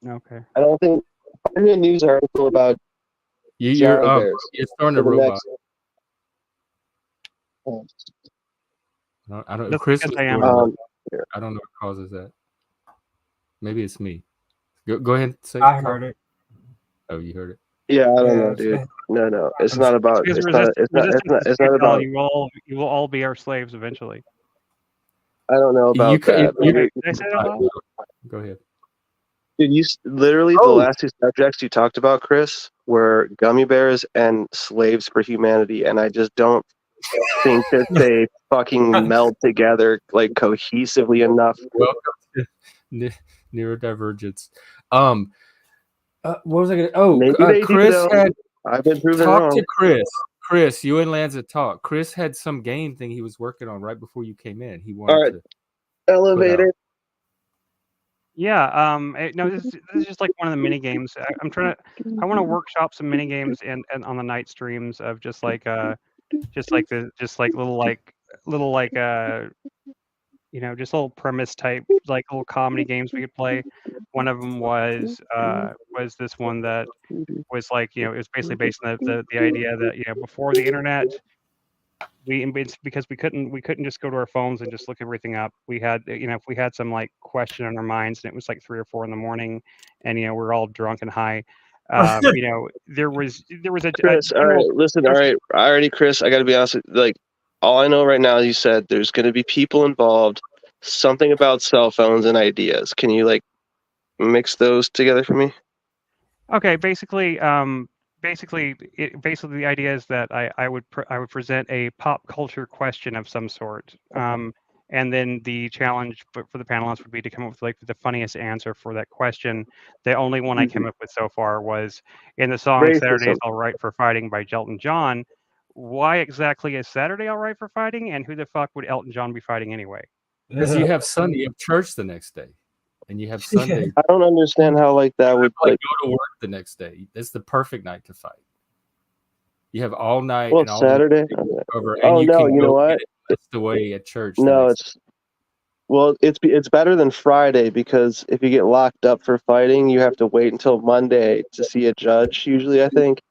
[SPEAKER 2] Okay.
[SPEAKER 4] I don't think. I read a news article about
[SPEAKER 1] You're
[SPEAKER 4] giant bears.
[SPEAKER 1] you're starting a
[SPEAKER 4] for the
[SPEAKER 1] robot.
[SPEAKER 4] next. Oh,
[SPEAKER 1] I don't.
[SPEAKER 2] That's
[SPEAKER 1] Chris
[SPEAKER 2] because
[SPEAKER 1] was
[SPEAKER 2] I am.
[SPEAKER 1] doing a
[SPEAKER 4] Um,
[SPEAKER 1] robot. I don't know what causes that. Maybe it's me. Go ahead and say.
[SPEAKER 3] I heard it.
[SPEAKER 1] Oh, you heard it.
[SPEAKER 4] yeah, I don't know,
[SPEAKER 3] Yeah,
[SPEAKER 4] dude. No, it's not about.
[SPEAKER 2] Because
[SPEAKER 4] It's not. It's not. It's not about.
[SPEAKER 2] You will all be our slaves eventually.
[SPEAKER 4] I don't know about that.
[SPEAKER 2] Did I say that out loud?
[SPEAKER 1] Go ahead.
[SPEAKER 4] Dude, literally the
[SPEAKER 1] Oh.
[SPEAKER 4] last 2 subjects you talked about, Chris, were gummy bears and slaves for humanity, and I just don't think that they fucking meld together like cohesively enough.
[SPEAKER 1] Welcome to neurodivergence. What was I gonna?
[SPEAKER 4] Maybe they do,
[SPEAKER 1] Chris
[SPEAKER 4] though.
[SPEAKER 1] had
[SPEAKER 4] I've been proven
[SPEAKER 1] talked
[SPEAKER 4] wrong.
[SPEAKER 1] to Chris. Chris, you and Lanza talked. Chris had some game thing he was working on right before you came in. He wanted
[SPEAKER 4] All right,
[SPEAKER 1] to
[SPEAKER 4] elevator.
[SPEAKER 2] Yeah. No, this is just like one of the mini games. I'm trying to. I want to workshop some mini games and on the night streams of just like little like just little premise type like little comedy games we could play. One of them was this one that was like it was basically based on the idea that before the internet it's because we couldn't just go to our phones and just look everything up. We had if we had some like question in our minds and it was like 3 or 4 in the morning and we're all drunk and high. There was a
[SPEAKER 4] Chris, all
[SPEAKER 2] general
[SPEAKER 4] right, listen, all right. Already, Chris, I got to be honest. Like, all I know right now is you said there's going to be people involved, something about cell phones and ideas. Can you, like, mix those together for me?
[SPEAKER 2] Okay, basically, the idea is that I would present a pop culture question of some sort, and then the challenge for the panelists would be to come up with like the funniest answer for that question. The only one I came up with so far was in the song "Saturday's
[SPEAKER 4] Racism.
[SPEAKER 2] All Right for Fighting" by Elton John. Why exactly is Saturday all right for fighting, and who the fuck would Elton John be fighting anyway?
[SPEAKER 1] because you have Sunday, you have church the next day, and you have Sunday.
[SPEAKER 4] I don't understand how, like, that would,
[SPEAKER 1] like
[SPEAKER 4] like,
[SPEAKER 1] go to work the next day. It's the perfect night to fight. You have all night
[SPEAKER 4] well,
[SPEAKER 1] and all
[SPEAKER 4] Saturday.
[SPEAKER 1] the day cover, and
[SPEAKER 4] Oh,
[SPEAKER 1] you
[SPEAKER 4] no,
[SPEAKER 1] can
[SPEAKER 4] you know
[SPEAKER 1] go
[SPEAKER 4] what?
[SPEAKER 1] get it blessed away at church. The
[SPEAKER 4] No,
[SPEAKER 1] next
[SPEAKER 4] well, it's better than Friday because if you get locked up for fighting, you have to wait until Monday to see a judge, usually, I think.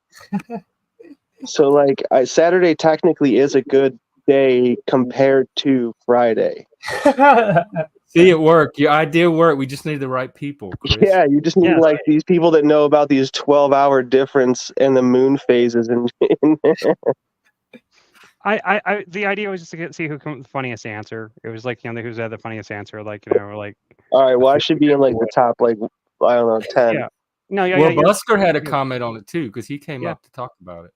[SPEAKER 4] So, like, Saturday technically is a good day compared to Friday.
[SPEAKER 1] See it work. Your idea worked. We just need the right people, Chris.
[SPEAKER 4] Yeah, you just need
[SPEAKER 2] Yeah.
[SPEAKER 4] like these people that know about these 12-hour difference and the moon phases and
[SPEAKER 2] The idea was just to see who come up with the funniest answer. It was like who's had the funniest answer, like like.
[SPEAKER 4] all right, well, I should be in like the top, like, I don't know, 10.
[SPEAKER 2] Yeah. No, yeah,
[SPEAKER 1] Well,
[SPEAKER 2] yeah.
[SPEAKER 1] Busker had a
[SPEAKER 2] yeah.
[SPEAKER 1] comment on it too because he came
[SPEAKER 2] Yeah.
[SPEAKER 1] up to talk about it.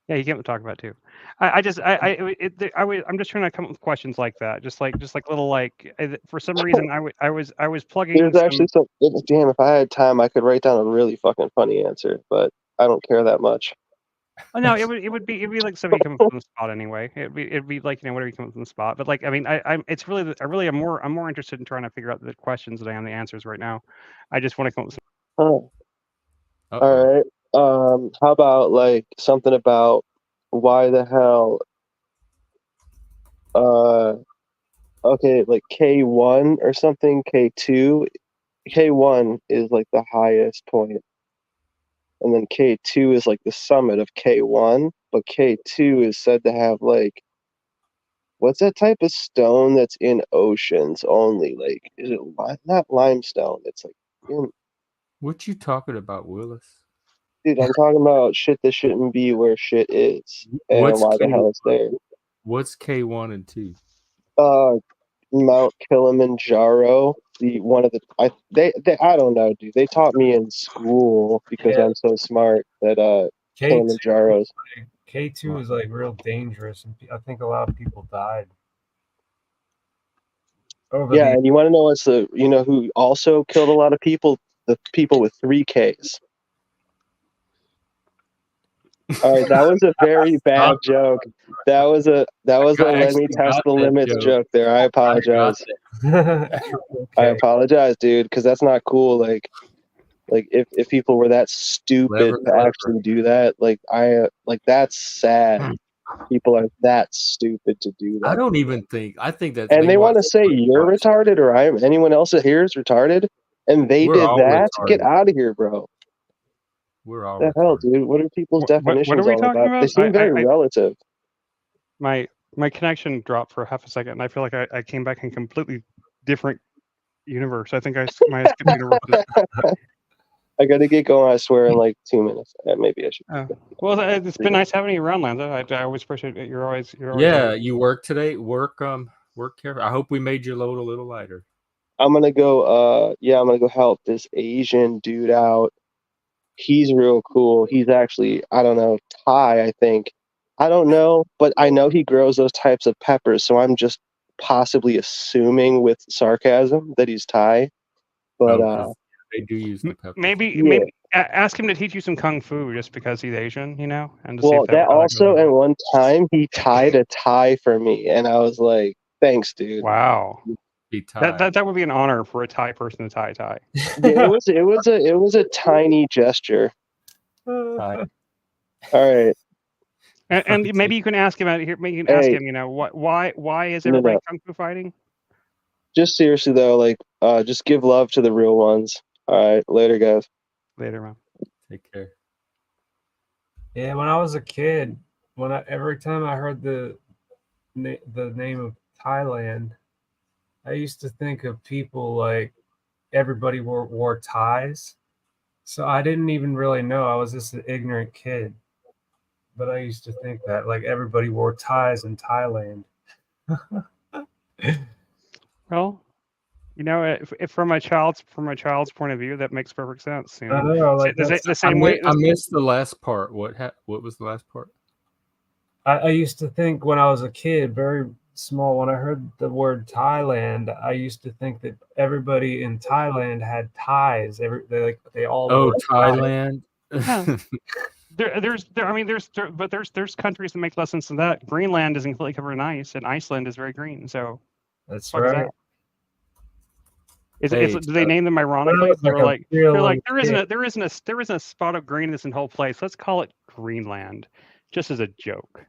[SPEAKER 2] Yeah, you can't talk about it too. I'm just trying to come up with questions like that, just like little like. For some reason, I was plugging
[SPEAKER 4] There's actually some. Damn, if I had time, I could write down a really fucking funny answer, but I don't care that much.
[SPEAKER 2] Oh no, it'd be like somebody coming from the spot anyway. It'd be like whatever you come from the spot. But like I mean, it's really I'm more interested in trying to figure out the questions than I am the answers right now. I just want to come up with
[SPEAKER 4] Oh,
[SPEAKER 1] Uh-oh.
[SPEAKER 4] all right. How about like something about why the hell? Okay, like K1 or something. K2. K1 is like the highest point, and then K2 is like the summit of K1. But K2 is said to have like, what's that type of stone that's in oceans only? Like, is it not limestone? It's like,
[SPEAKER 1] What you talking about, Willis?
[SPEAKER 4] dude, I'm talking about shit that shouldn't be where shit is, and
[SPEAKER 1] What's
[SPEAKER 4] why the
[SPEAKER 1] K-
[SPEAKER 4] hell it's there.
[SPEAKER 1] What's K1 and 2?
[SPEAKER 4] Mount Kilimanjaro. One of the I don't know, dude. They taught me in school because
[SPEAKER 3] Yeah.
[SPEAKER 4] I'm so smart that
[SPEAKER 3] K2
[SPEAKER 4] Kilimanjaro's.
[SPEAKER 3] K2 is like real dangerous, and I think a lot of people died.
[SPEAKER 4] Yeah, and you want to know what's who also killed a lot of people? The people with 3 Ks. All right, that was a very bad joke. That was a let me test the limits joke there. I apologize. I apologize, dude, because that's not cool. Like if people were that stupid to actually do that, like that's sad. People are that stupid to do that.
[SPEAKER 1] I don't even think. I think that.
[SPEAKER 4] And they want to say you're retarded or anyone else here is retarded, and they did that.
[SPEAKER 1] Retarded.
[SPEAKER 4] Get out of here, bro.
[SPEAKER 1] We're all
[SPEAKER 4] What the hell, dude? What are people's definitions
[SPEAKER 2] what are we
[SPEAKER 4] all
[SPEAKER 2] talking about?
[SPEAKER 4] They seem very relative.
[SPEAKER 2] My connection dropped for half a second, and I feel like I came back in completely different universe. I think my universe.
[SPEAKER 4] I gotta get going. I swear in like 2 minutes. Maybe I should.
[SPEAKER 2] Well, it's been nice having you around, Lanza. I always appreciate it. You're always
[SPEAKER 1] yeah. You work today. Work careful. I hope we made your load a little lighter.
[SPEAKER 4] I'm gonna go. I'm gonna go help this Asian dude out. He's real cool. He's actually, I don't know, Thai, I think. I don't know, but I know he grows those types of peppers, so I'm just possibly assuming with sarcasm that he's Thai. But
[SPEAKER 1] Oh, 'cause they do use the peppers.
[SPEAKER 2] Maybe ask him to teach you some kung fu just because he's Asian, you know, and to see
[SPEAKER 4] well,
[SPEAKER 2] if
[SPEAKER 4] that
[SPEAKER 2] how
[SPEAKER 4] also,
[SPEAKER 2] goes.
[SPEAKER 4] and one time he tied a tie for me, and I was like, "Thanks, dude."
[SPEAKER 2] Wow,
[SPEAKER 1] Be Thai.
[SPEAKER 2] that would be an honor for a Thai person to tie a tie.
[SPEAKER 4] Yeah, it was a tiny gesture.
[SPEAKER 1] Thai.
[SPEAKER 4] All right,
[SPEAKER 2] And
[SPEAKER 1] Right.
[SPEAKER 2] maybe you can ask him out here. Maybe you can ask
[SPEAKER 4] hey,
[SPEAKER 2] him, you know, why is
[SPEAKER 4] no,
[SPEAKER 2] everybody
[SPEAKER 4] no,
[SPEAKER 2] kung fu fighting?
[SPEAKER 4] just seriously though, like, just give love to the real ones. All right, later, guys.
[SPEAKER 2] Later, man.
[SPEAKER 1] Take care.
[SPEAKER 3] Yeah, when I was a kid, every time I heard the name of Thailand, I used to think of people like everybody wore ties. So I didn't even really know. I was just an ignorant kid. But I used to think that like everybody wore ties in Thailand.
[SPEAKER 2] Well, you know, if from a child's point of view, that makes perfect sense. You
[SPEAKER 3] I
[SPEAKER 2] know,
[SPEAKER 3] know, like
[SPEAKER 2] the
[SPEAKER 3] that's.
[SPEAKER 2] same way.
[SPEAKER 1] I missed the last part. What was the last part?
[SPEAKER 3] I used to think when I was a kid, very small, when I heard the word Thailand, I used to think that everybody in Thailand had ties. They all
[SPEAKER 1] Oh,
[SPEAKER 3] wore ties.
[SPEAKER 1] Thailand.
[SPEAKER 2] Yeah. There's countries that make less sense than that. Greenland is completely covered in ice, and Iceland is very green. So,
[SPEAKER 3] That's
[SPEAKER 2] what is
[SPEAKER 3] right.
[SPEAKER 2] that?
[SPEAKER 1] Hey,
[SPEAKER 2] Do they name them
[SPEAKER 3] When I
[SPEAKER 2] ironically?
[SPEAKER 3] was
[SPEAKER 2] They're
[SPEAKER 3] a
[SPEAKER 2] like
[SPEAKER 3] real
[SPEAKER 2] there
[SPEAKER 3] little
[SPEAKER 2] isn't a spot of green in this whole place. Let's call it Greenland, just as a joke.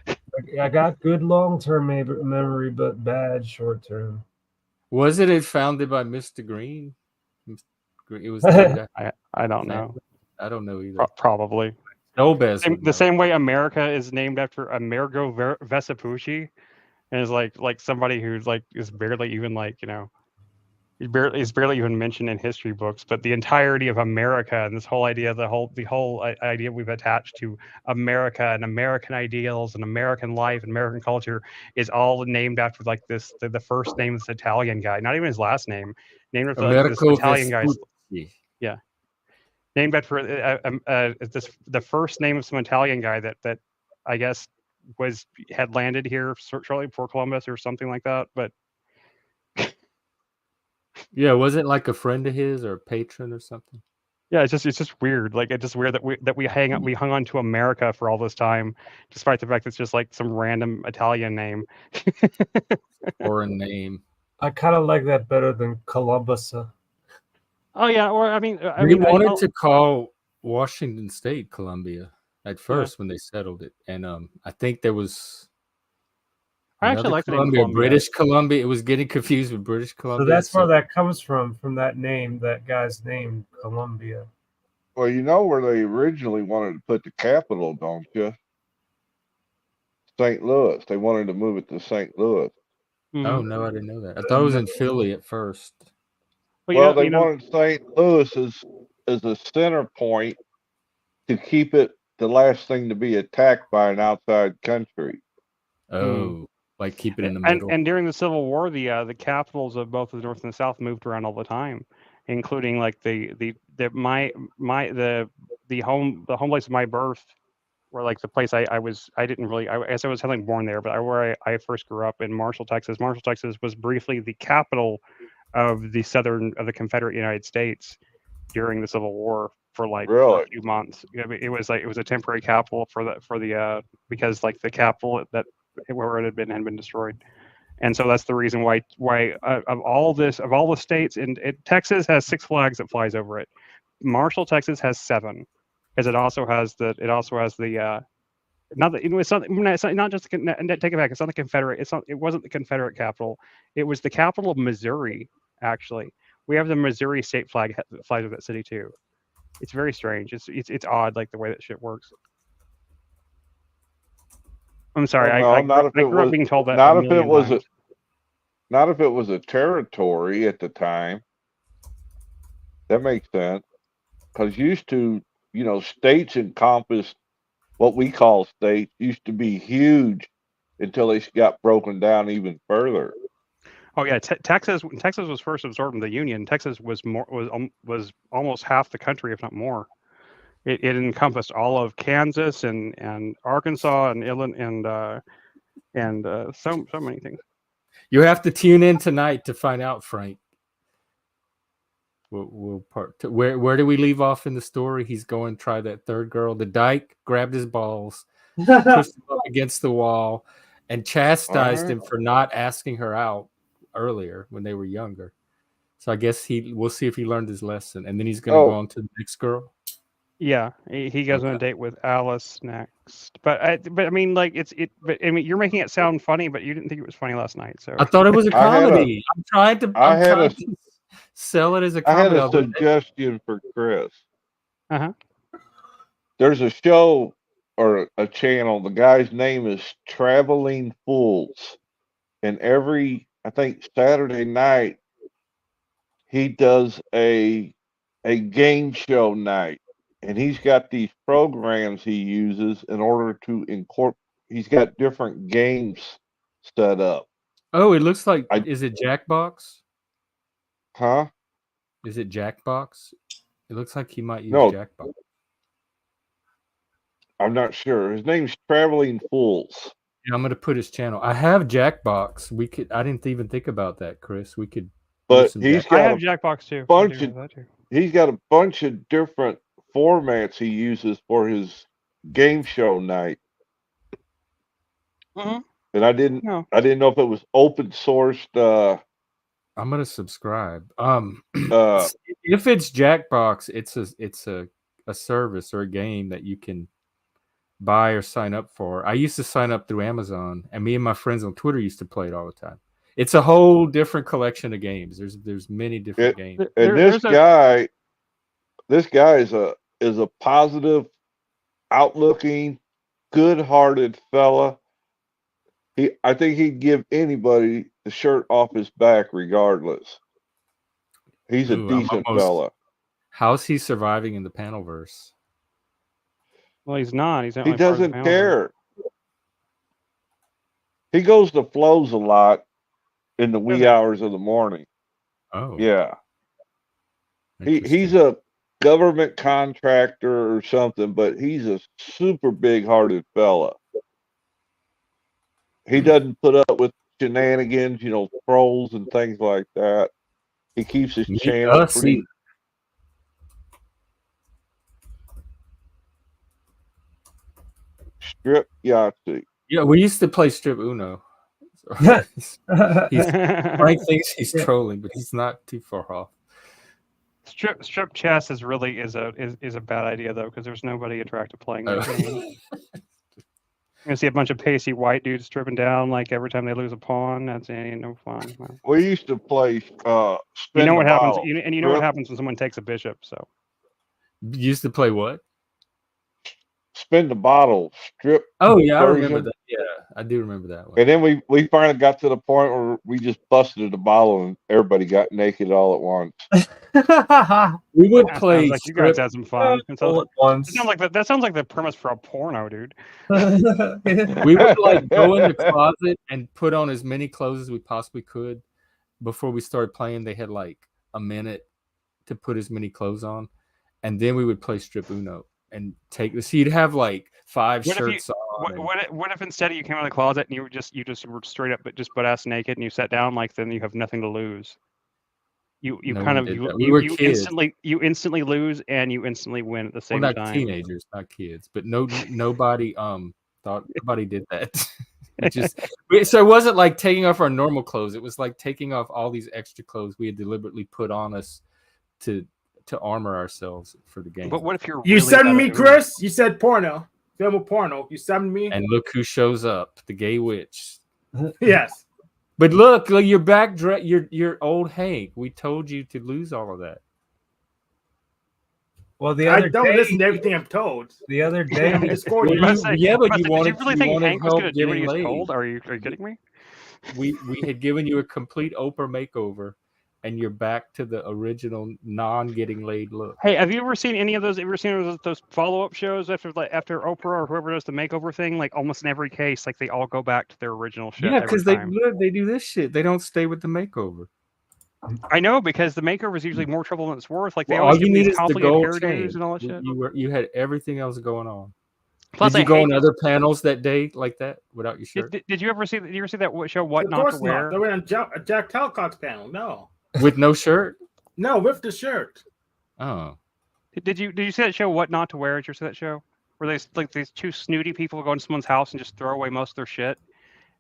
[SPEAKER 3] kid, I got good long-term memory, but bad short-term.
[SPEAKER 1] Was it founded by Mr. Green? It was named after
[SPEAKER 2] I don't know.
[SPEAKER 1] I don't know either.
[SPEAKER 2] Probably.
[SPEAKER 1] Nobez would
[SPEAKER 2] The
[SPEAKER 1] know.
[SPEAKER 2] same way America is named after Amerigo Vespucci, and is like somebody who's like is barely even like, you know, he's barely even mentioned in history books. But the entirety of America and this whole idea, the whole idea we've attached to America and American ideals and American life and American culture is all named after like the first name of this Italian guy, not even his last name, named after like this
[SPEAKER 1] Americo
[SPEAKER 2] Italian guy's.
[SPEAKER 1] Vespucci.
[SPEAKER 2] Yeah. Named after the first name of some Italian guy that I guess had landed here shortly before Columbus or something like that. But
[SPEAKER 1] Yeah, wasn't like a friend of his or a patron or something.
[SPEAKER 2] yeah, it's just weird. Like it's just weird that we hung on to America for all this time, despite the fact that it's just like some random Italian name.
[SPEAKER 1] Foreign name.
[SPEAKER 3] I kind of like that better than Columbus.
[SPEAKER 2] Oh yeah, or I mean,
[SPEAKER 1] They wanted to call Washington State Columbia at first when they settled it, and I think there was
[SPEAKER 2] I actually like the name
[SPEAKER 1] Columbia,
[SPEAKER 2] Columbia.
[SPEAKER 1] British Columbia. It was getting confused with British Columbia.
[SPEAKER 3] So that's where that comes from that name, that guy's name, Columbia.
[SPEAKER 5] Well, you know where they originally wanted to put the capital, don't you? St. Louis. They wanted to move it to St. Louis.
[SPEAKER 1] Oh no, I didn't know that. I thought it was in Philly at first.
[SPEAKER 2] Well,
[SPEAKER 5] They wanted St. Louis as a center point to keep it the last thing to be attacked by an outside country.
[SPEAKER 1] Oh, like keep it in the middle.
[SPEAKER 2] And during the Civil War, the capitals of both the North and the South moved around all the time, including like the home place of my birth, where like the place I guess I was technically born there, but where I first grew up in Marshall, Texas. Marshall, Texas was briefly the capital of the Confederate United States during the Civil War for like
[SPEAKER 5] Really?
[SPEAKER 2] a few months. I mean, it was a temporary capital because like the capital that where it had been destroyed. And so that's the reason why of all the states in Texas has 6 flags that flies over it. Marshall, Texas has 7, because it also has the not the, it's not just take it back. It's not the Confederate. It wasn't the Confederate capital. It was the capital of Missouri. Actually, we have the Missouri state flag that flies over that city too. It's very strange. It's odd, like the way that shit works. I'm sorry. I grew up being told that.
[SPEAKER 5] Not if it was a territory at the time. That makes sense. Because used to, states encompassed what we call states used to be huge until they got broken down even further.
[SPEAKER 2] Oh yeah, Texas was first absorbed in the Union. Texas was almost half the country, if not more. It encompassed all of Kansas and Arkansas and Illinois and so many things.
[SPEAKER 1] You have to tune in tonight to find out, Frank. We'll part. Where do we leave off in the story? He's going to try that third girl. The dyke grabbed his balls, pushed him up against the wall, and chastised him for not asking her out earlier when they were younger. So I guess we'll see if he learned his lesson, and then he's going to go on to the next girl.
[SPEAKER 2] Yeah, he goes on a date with Alice next. But I mean, like But I mean, you're making it sound funny, but you didn't think it was funny last night. So
[SPEAKER 1] I thought it was a comedy. I'm trying to sell it as a comedy.
[SPEAKER 5] I had a suggestion for Chris.
[SPEAKER 2] Uh-huh.
[SPEAKER 5] There's a show or a channel. The guy's name is Traveling Fools, and every I think Saturday night he does a game show night. And he's got these programs he uses in order to incorporate. He's got different games set up.
[SPEAKER 1] Oh, it looks like. Is it Jackbox?
[SPEAKER 5] Huh?
[SPEAKER 1] Is it Jackbox? It looks like he might use Jackbox.
[SPEAKER 5] I'm not sure. His name's Traveling Fools.
[SPEAKER 1] Yeah, I'm going to put his channel. I have Jackbox. I didn't even think about that, Chris. We could.
[SPEAKER 5] But
[SPEAKER 2] I have Jackbox too.
[SPEAKER 5] He's got a bunch of different formats he uses for his game show night.
[SPEAKER 2] Mm-hmm.
[SPEAKER 5] And I didn't know if it was open sourced.
[SPEAKER 1] I'm gonna subscribe. If it's Jackbox, it's a service or a game that you can buy or sign up for. I used to sign up through Amazon, and me and my friends on Twitter used to play it all the time. It's a whole different collection of games. There's many different games.
[SPEAKER 5] And this guy is a positive, outlooking, good-hearted fella. I think he'd give anybody the shirt off his back regardless. He's a decent fella.
[SPEAKER 1] How's he surviving in the Panelverse?
[SPEAKER 2] Well, he's not. He
[SPEAKER 5] doesn't care. He goes to flows a lot in the wee hours of the morning.
[SPEAKER 1] Oh.
[SPEAKER 5] Yeah. He's a government contractor or something, but he's a super big-hearted fella. He doesn't put up with shenanigans, trolls and things like that. He keeps his channel pretty. Strip Yahtzee.
[SPEAKER 1] Yeah, we used to play Strip Uno. Frank thinks he's trolling, but he's not too far off.
[SPEAKER 2] Strip chess is a bad idea though, because there's nobody attractive playing that game. You're gonna see a bunch of pasty white dudes stripping down like every time they lose a pawn. That's ain't no fun.
[SPEAKER 5] We used to play.
[SPEAKER 2] You know what happens, and you know what happens when someone takes a bishop. So
[SPEAKER 1] you used to play what?
[SPEAKER 5] Spin the bottle, strip.
[SPEAKER 1] Oh yeah, I remember that. Yeah, I do remember that one.
[SPEAKER 5] And then we finally got to the point where we just busted the bottle and everybody got naked all at once.
[SPEAKER 1] We would play.
[SPEAKER 2] Like you guys had some fun. That sounds like the premise for a porno, dude.
[SPEAKER 1] We would go in the closet and put on as many clothes as we possibly could before we started playing. They had a minute to put as many clothes on, and then we would play Strip Uno. And take this. So you'd have 5 shirts on.
[SPEAKER 2] What if instead you came out of the closet and you just were straight up, but just butt ass naked, and you sat down? Then you have nothing to lose. You instantly lose and you instantly win at the same time.
[SPEAKER 1] Not teenagers, not kids, but nobody thought nobody did that. So it wasn't like taking off our normal clothes. It was like taking off all these extra clothes we had deliberately put on us to armor ourselves for the game.
[SPEAKER 2] But what if
[SPEAKER 6] you summoned me, Chris? You said porno. Film a porno. You summoned me.
[SPEAKER 1] And look who shows up, the gay witch.
[SPEAKER 6] Yes.
[SPEAKER 1] But look, you're back. You're old Hank. We told you to lose all of that.
[SPEAKER 3] Well, I
[SPEAKER 6] don't listen to everything I'm told.
[SPEAKER 3] The other day,
[SPEAKER 1] but you
[SPEAKER 2] really think Hank was going to do what he was told? Are you kidding me?
[SPEAKER 1] We had given you a complete Oprah makeover. And you're back to the original non-getting laid look.
[SPEAKER 2] Hey, have you ever seen any of those? Have you ever seen those follow-up shows after Oprah or whoever does the makeover thing? Almost in every case, they all go back to their original shit.
[SPEAKER 1] Yeah, because they do this shit. They don't stay with the makeover.
[SPEAKER 2] I know, because the makeover is usually more trouble than it's worth. They
[SPEAKER 1] all you need is
[SPEAKER 2] the
[SPEAKER 1] gold chain
[SPEAKER 2] and all that shit.
[SPEAKER 1] You had everything else going on.
[SPEAKER 2] Plus,
[SPEAKER 1] did you go on other panels that day like that without your shirt?
[SPEAKER 2] Did you ever see that show? What Not to Wear?
[SPEAKER 6] They were on Jack Talcott's panel. No.
[SPEAKER 1] With no shirt?
[SPEAKER 6] No, with the shirt.
[SPEAKER 1] Oh,
[SPEAKER 2] Did you see that show? What Not to Wear? Did you see that show? Where there's like these two snooty people go into someone's house and just throw away most of their shit,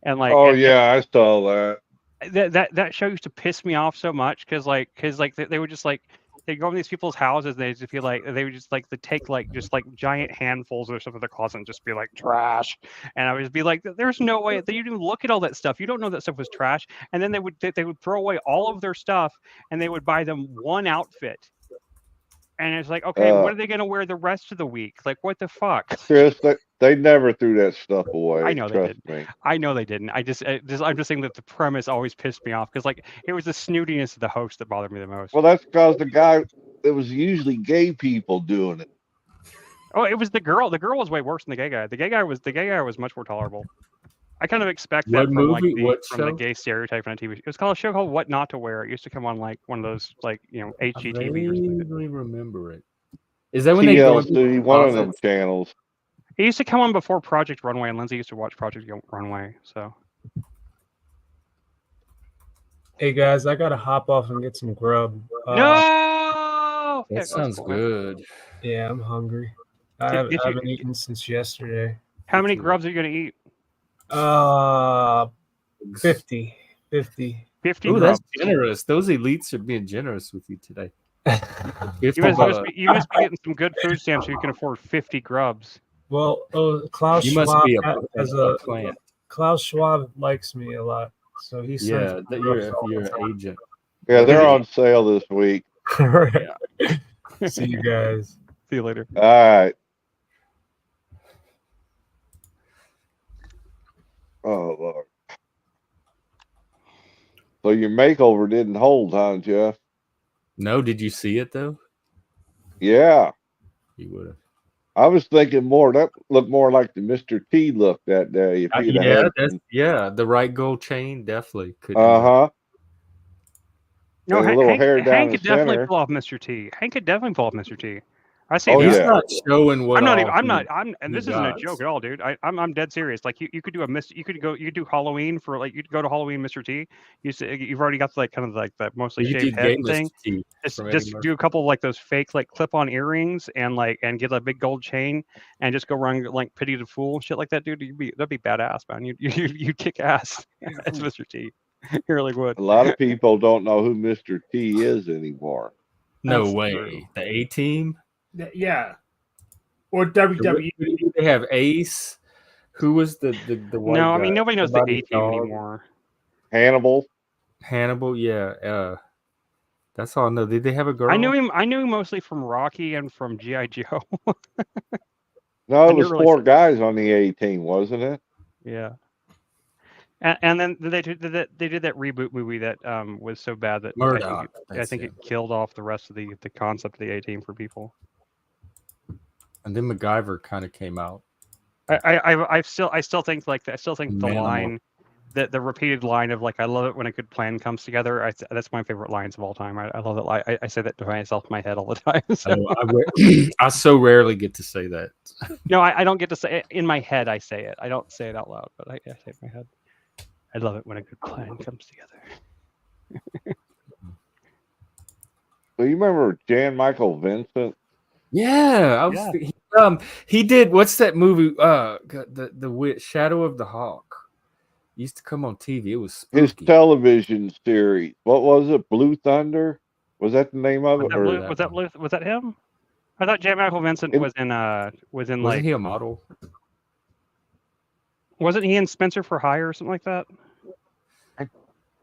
[SPEAKER 2] and like
[SPEAKER 5] Oh yeah, I saw that.
[SPEAKER 2] that show used to piss me off so much because they would just like they'd go in these people's houses and they just feel like they would just like take like just like giant handfuls of stuff in their closet and just be like trash, and I would just be like, there's no way that you didn't look at all that stuff, you don't know that stuff was trash, and then they would throw away all of their stuff and they would buy them one outfit. And it's like, okay, what are they gonna wear the rest of the week? Like, what the fuck?
[SPEAKER 5] Chris, they never threw that stuff away.
[SPEAKER 2] I know they
[SPEAKER 5] trust
[SPEAKER 2] did.
[SPEAKER 5] me.
[SPEAKER 2] I know they didn't. I'm just saying that the premise always pissed me off because like it was the snootiness of the host that bothered me the most.
[SPEAKER 5] Well, that's because the guy, it was usually gay people doing it.
[SPEAKER 2] Oh, it was the girl. The girl was way worse than the gay guy. The gay guy was much more tolerable. I kind of expect that
[SPEAKER 1] What
[SPEAKER 2] from
[SPEAKER 1] movie?
[SPEAKER 2] like
[SPEAKER 1] What
[SPEAKER 2] from the
[SPEAKER 1] show?
[SPEAKER 2] gay stereotype on a TV. It was called a show called What Not to Wear. It used to come on like one of those like
[SPEAKER 1] I
[SPEAKER 2] HGTV or something.
[SPEAKER 1] vaguely remember it. Is that when they go into
[SPEAKER 5] TLC, one of them
[SPEAKER 1] closets?
[SPEAKER 5] channels.
[SPEAKER 2] It used to come on before Project Runway, and Lindsay used to watch Project Runway. So
[SPEAKER 3] Hey guys, I gotta hop off and get some grub.
[SPEAKER 2] no,
[SPEAKER 1] That sounds good.
[SPEAKER 3] Yeah, I'm hungry.
[SPEAKER 2] Did
[SPEAKER 3] I
[SPEAKER 2] you-
[SPEAKER 3] haven't eaten since yesterday.
[SPEAKER 2] How many grubs are you gonna eat?
[SPEAKER 3] 50. 50.
[SPEAKER 2] 50
[SPEAKER 1] Oh,
[SPEAKER 2] grubs.
[SPEAKER 1] that's generous. Those elites are being generous with you today.
[SPEAKER 2] You must be getting some good food stamps so you can afford 50 grubs.
[SPEAKER 3] Well, Klaus
[SPEAKER 1] You must
[SPEAKER 3] Schwab
[SPEAKER 1] be
[SPEAKER 3] has
[SPEAKER 1] a plant.
[SPEAKER 3] Klaus Schwab likes me a lot, so he sends
[SPEAKER 1] Yeah,
[SPEAKER 3] me
[SPEAKER 1] that
[SPEAKER 3] grubs all
[SPEAKER 1] you're
[SPEAKER 3] the
[SPEAKER 1] an agent.
[SPEAKER 5] Yeah, they're on sale this week.
[SPEAKER 3] time. Right. See you guys.
[SPEAKER 2] See you later.
[SPEAKER 5] All right. Oh Lord. So your makeover didn't hold, huh, Jeff?
[SPEAKER 1] No, did you see it though?
[SPEAKER 5] Yeah.
[SPEAKER 1] You would have.
[SPEAKER 5] I was thinking more. That looked more like the Mr. T look that day. If he'd have had
[SPEAKER 1] The right gold chain definitely could.
[SPEAKER 5] Uh-huh.
[SPEAKER 2] No,
[SPEAKER 5] And a little hair down
[SPEAKER 2] Hank
[SPEAKER 5] the
[SPEAKER 2] could definitely
[SPEAKER 5] center.
[SPEAKER 2] pull off Mr. T. Hank could definitely pull off Mr. T. I see
[SPEAKER 5] Oh,
[SPEAKER 2] that.
[SPEAKER 1] He's
[SPEAKER 5] yeah.
[SPEAKER 1] not showing what.
[SPEAKER 2] And this isn't a joke at all, dude. I'm dead serious. Like you could do you could do Halloween for like you'd go to Halloween Mr. T. You've already got like kind of like that mostly
[SPEAKER 1] You
[SPEAKER 2] shaved
[SPEAKER 1] did
[SPEAKER 2] head
[SPEAKER 1] game
[SPEAKER 2] thing. Just do a couple of like those fake like clip-on earrings and get a big gold chain and just go run like Pity the Fool shit like that, dude. That'd be badass, man. You'd kick ass as Mr. T. You really would.
[SPEAKER 5] A lot of people don't know who Mr. T is anymore.
[SPEAKER 1] No
[SPEAKER 2] That's
[SPEAKER 1] way.
[SPEAKER 2] true.
[SPEAKER 1] The A team.
[SPEAKER 6] Yeah. Or WWE.
[SPEAKER 1] They have Ace. Who was the white
[SPEAKER 2] No, I
[SPEAKER 1] guy?
[SPEAKER 2] mean nobody knows the
[SPEAKER 1] Somebody
[SPEAKER 2] A team
[SPEAKER 1] dog?
[SPEAKER 2] anymore.
[SPEAKER 5] Hannibal.
[SPEAKER 1] Hannibal, yeah. That's all I know. Did they have a girl?
[SPEAKER 2] I knew him mostly from Rocky and from G.I. Joe.
[SPEAKER 5] No, it
[SPEAKER 2] And
[SPEAKER 5] was
[SPEAKER 2] you're really
[SPEAKER 5] four
[SPEAKER 2] sick.
[SPEAKER 5] guys on the A team, wasn't it?
[SPEAKER 2] Yeah. And then they did that reboot movie that was so bad that
[SPEAKER 1] Murdoch.
[SPEAKER 2] I think it killed off the rest of the concept of the A team for people.
[SPEAKER 1] And then MacGyver kind of came out.
[SPEAKER 2] I still think like I still think the
[SPEAKER 1] Manimal.
[SPEAKER 2] line the repeated line of like I love it when a good plan comes together. That's my favorite lines of all time. I love it. I say that to myself in my head all the time. So.
[SPEAKER 1] I so rarely get to say that.
[SPEAKER 2] No, I don't get to say it in my head. I say it. I don't say it out loud, but I say it in my head. I love it when a good plan comes together.
[SPEAKER 5] So you remember Jan Michael Vincent?
[SPEAKER 1] Yeah, he did. What's that movie? The Shadow of the Hawk. Used to come on TV. It was spooky.
[SPEAKER 5] His television series. What was it? Blue Thunder? Was that the name of it?
[SPEAKER 2] Was that him? I thought Jan Michael Vincent was in
[SPEAKER 1] Wasn't
[SPEAKER 2] like
[SPEAKER 1] he a model?
[SPEAKER 2] Wasn't he in Spencer for Hire or something like that?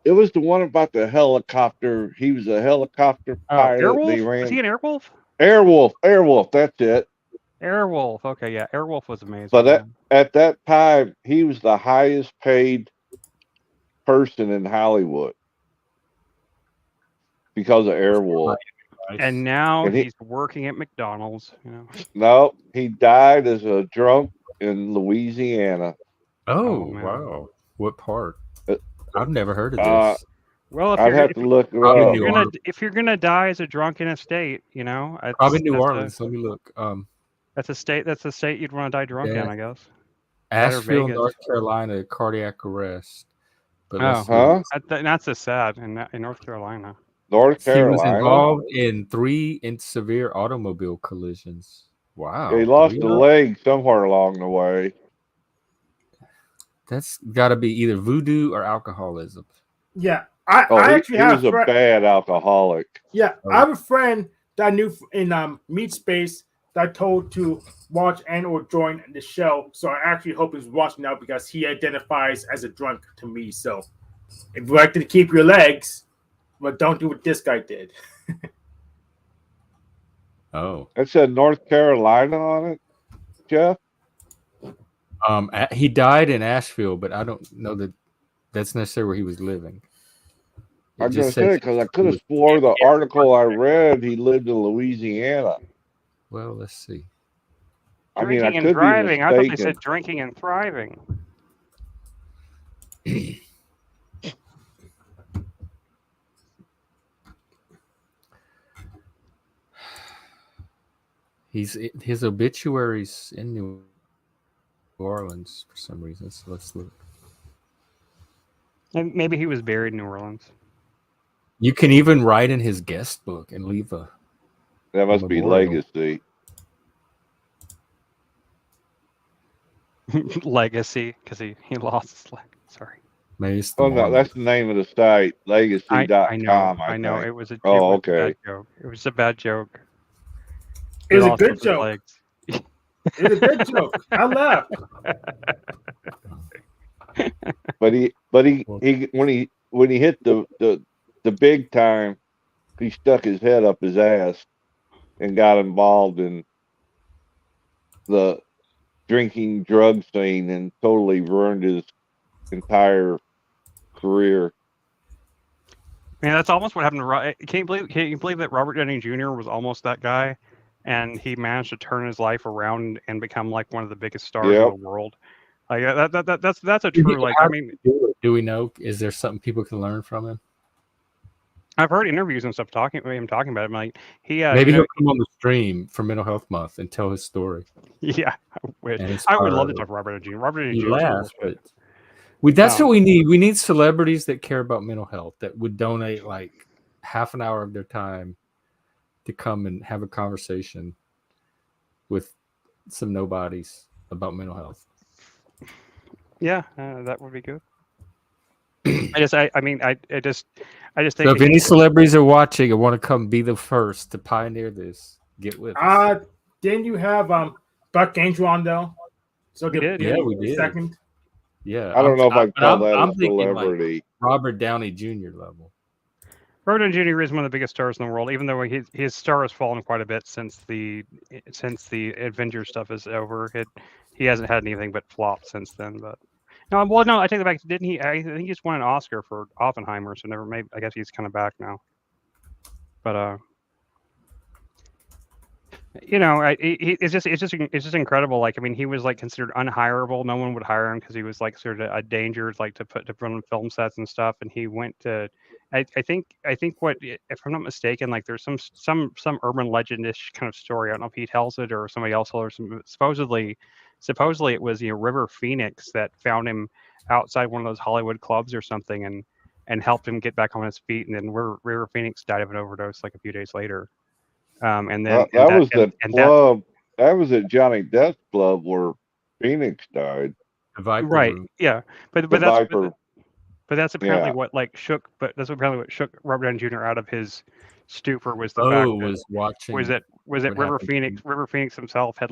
[SPEAKER 5] It was the one about the helicopter. He was a helicopter pilot.
[SPEAKER 2] Airwolf? Was he an Airwolf?
[SPEAKER 5] Airwolf, that's it.
[SPEAKER 2] Airwolf. Okay, yeah. Airwolf was amazing.
[SPEAKER 5] But at that time, he was the highest paid person in Hollywood because of Airwolf.
[SPEAKER 2] And now he's working at McDonald's.
[SPEAKER 5] No, he died as a drunk in Louisiana.
[SPEAKER 1] Oh,
[SPEAKER 2] man.
[SPEAKER 1] wow. What part? I've never heard of this.
[SPEAKER 2] Well,
[SPEAKER 5] I'd have to look it up.
[SPEAKER 2] If you're gonna die as a drunk in a state,
[SPEAKER 1] Probably New Orleans. Let me look.
[SPEAKER 2] That's a state you'd want to die drunk in, I guess.
[SPEAKER 1] Asheville, North Carolina, cardiac arrest. But
[SPEAKER 2] that's so sad in North Carolina.
[SPEAKER 5] North
[SPEAKER 1] He was
[SPEAKER 5] Carolina.
[SPEAKER 1] involved in 3 severe automobile collisions. Wow.
[SPEAKER 5] He lost
[SPEAKER 1] 3
[SPEAKER 5] a
[SPEAKER 1] of them?
[SPEAKER 5] leg somewhere along the way.
[SPEAKER 1] That's got to be either voodoo or alcoholism.
[SPEAKER 6] Yeah,
[SPEAKER 5] Oh,
[SPEAKER 6] I
[SPEAKER 5] he
[SPEAKER 6] actually have
[SPEAKER 5] was a bad alcoholic.
[SPEAKER 6] Yeah,
[SPEAKER 1] Oh.
[SPEAKER 6] I have a friend that I knew in Meat Space that I told to watch and or join the show. So I actually hope he's watching now because he identifies as a drunk to me. So if you like to keep your legs, but don't do what this guy did.
[SPEAKER 1] Oh.
[SPEAKER 5] It said North Carolina on it, Jeff.
[SPEAKER 1] He died in Asheville, but I don't know that that's necessarily where he was living. It
[SPEAKER 5] I'm gonna
[SPEAKER 1] just
[SPEAKER 5] say
[SPEAKER 1] says
[SPEAKER 5] because I
[SPEAKER 1] he
[SPEAKER 5] could have
[SPEAKER 1] was-
[SPEAKER 5] swore the article I read he lived in Louisiana.
[SPEAKER 1] Well, let's see.
[SPEAKER 5] I mean, I
[SPEAKER 2] Drinking and
[SPEAKER 5] could be
[SPEAKER 2] driving. I thought they
[SPEAKER 5] mistaken.
[SPEAKER 2] said drinking and thriving.
[SPEAKER 1] His obituary's in New Orleans for some reason. So let's look.
[SPEAKER 2] And maybe he was buried in New Orleans.
[SPEAKER 1] You can even write in his guest book and leave a
[SPEAKER 5] That must be
[SPEAKER 1] memorial.
[SPEAKER 5] legacy.
[SPEAKER 2] Legacy, because he lost his leg. Sorry.
[SPEAKER 1] Maybe it's the
[SPEAKER 5] Oh no,
[SPEAKER 1] Mormon.
[SPEAKER 5] that's the name of the site, legacy.com.
[SPEAKER 2] I know.
[SPEAKER 5] think.
[SPEAKER 2] It was a
[SPEAKER 5] Oh,
[SPEAKER 2] it was a
[SPEAKER 5] okay.
[SPEAKER 2] bad joke. It was a bad joke.
[SPEAKER 6] It was
[SPEAKER 2] He
[SPEAKER 6] a
[SPEAKER 2] lost
[SPEAKER 6] good
[SPEAKER 2] both his
[SPEAKER 6] joke.
[SPEAKER 2] legs.
[SPEAKER 6] It was a good joke. I laughed.
[SPEAKER 5] But he when he hit the big time, he stuck his head up his ass and got involved in the drinking drug scene and totally ruined his entire career.
[SPEAKER 2] Man, that's almost what happened to. Can you believe that Robert Downey Jr. was almost that guy, and he managed to turn his life around and become like one of the biggest stars
[SPEAKER 5] Yep.
[SPEAKER 2] in the world. Like that's a true like. I mean,
[SPEAKER 1] Do we know? Is there something people can learn from him?
[SPEAKER 2] I've heard interviews and stuff talking about it. Like he,
[SPEAKER 1] Maybe
[SPEAKER 2] you know,
[SPEAKER 1] he'll come on the stream for Mental Health Month and tell his story.
[SPEAKER 2] yeah, I wish.
[SPEAKER 1] And
[SPEAKER 2] I would love to
[SPEAKER 1] inspire-
[SPEAKER 2] talk to Robert Downey Jr. Robert Downey
[SPEAKER 1] You
[SPEAKER 2] Jr. is cool
[SPEAKER 1] laugh,
[SPEAKER 2] as
[SPEAKER 1] but
[SPEAKER 2] shit.
[SPEAKER 1] that's what we need. We need celebrities that care about mental health that would donate like half an hour of their time to come and have a conversation with some nobodies about mental health.
[SPEAKER 2] Yeah, that would be good. I just think
[SPEAKER 1] So if any celebrities are watching and want to come be the first to pioneer this, get with us.
[SPEAKER 6] Didn't you have Buck Angel on though? So
[SPEAKER 2] We did,
[SPEAKER 1] Yeah, we did.
[SPEAKER 6] Second.
[SPEAKER 1] Yeah,
[SPEAKER 5] I don't know if I'd
[SPEAKER 1] but
[SPEAKER 5] call that
[SPEAKER 1] I'm
[SPEAKER 5] a
[SPEAKER 1] thinking like
[SPEAKER 5] celebrity.
[SPEAKER 1] Robert Downey Jr. level.
[SPEAKER 2] Robert Downey Jr. is one of the biggest stars in the world, even though his star has fallen quite a bit since the Avengers stuff is over. He hasn't had anything but flops since then. But no, I take it back. Didn't he? I think he just won an Oscar for Oppenheimer, so never. Maybe I guess he's kind of back now. But you know, it's just incredible. Like, I mean, he was like considered unhireable. No one would hire him because he was like sort of a danger, like to put on film sets and stuff. And he went to, I think what, if I'm not mistaken, like there's some urban legend-ish kind of story. I don't know if he tells it or somebody else or some. Supposedly it was River Phoenix that found him outside one of those Hollywood clubs or something and helped him get back on his feet. And then River Phoenix died of an overdose like a few days later. And then
[SPEAKER 5] That was at Johnny Depp's club where Phoenix died.
[SPEAKER 1] The Viper
[SPEAKER 2] right,
[SPEAKER 1] Room.
[SPEAKER 2] yeah, but
[SPEAKER 5] The
[SPEAKER 2] that's
[SPEAKER 5] Viper.
[SPEAKER 2] but that's apparently
[SPEAKER 5] Yeah.
[SPEAKER 2] what shook Robert Downey Jr. out of his stupor was the
[SPEAKER 1] Oh,
[SPEAKER 2] fact
[SPEAKER 1] was watching.
[SPEAKER 2] was that
[SPEAKER 1] what
[SPEAKER 2] River
[SPEAKER 1] happened to
[SPEAKER 2] Phoenix
[SPEAKER 1] him.
[SPEAKER 2] River Phoenix himself had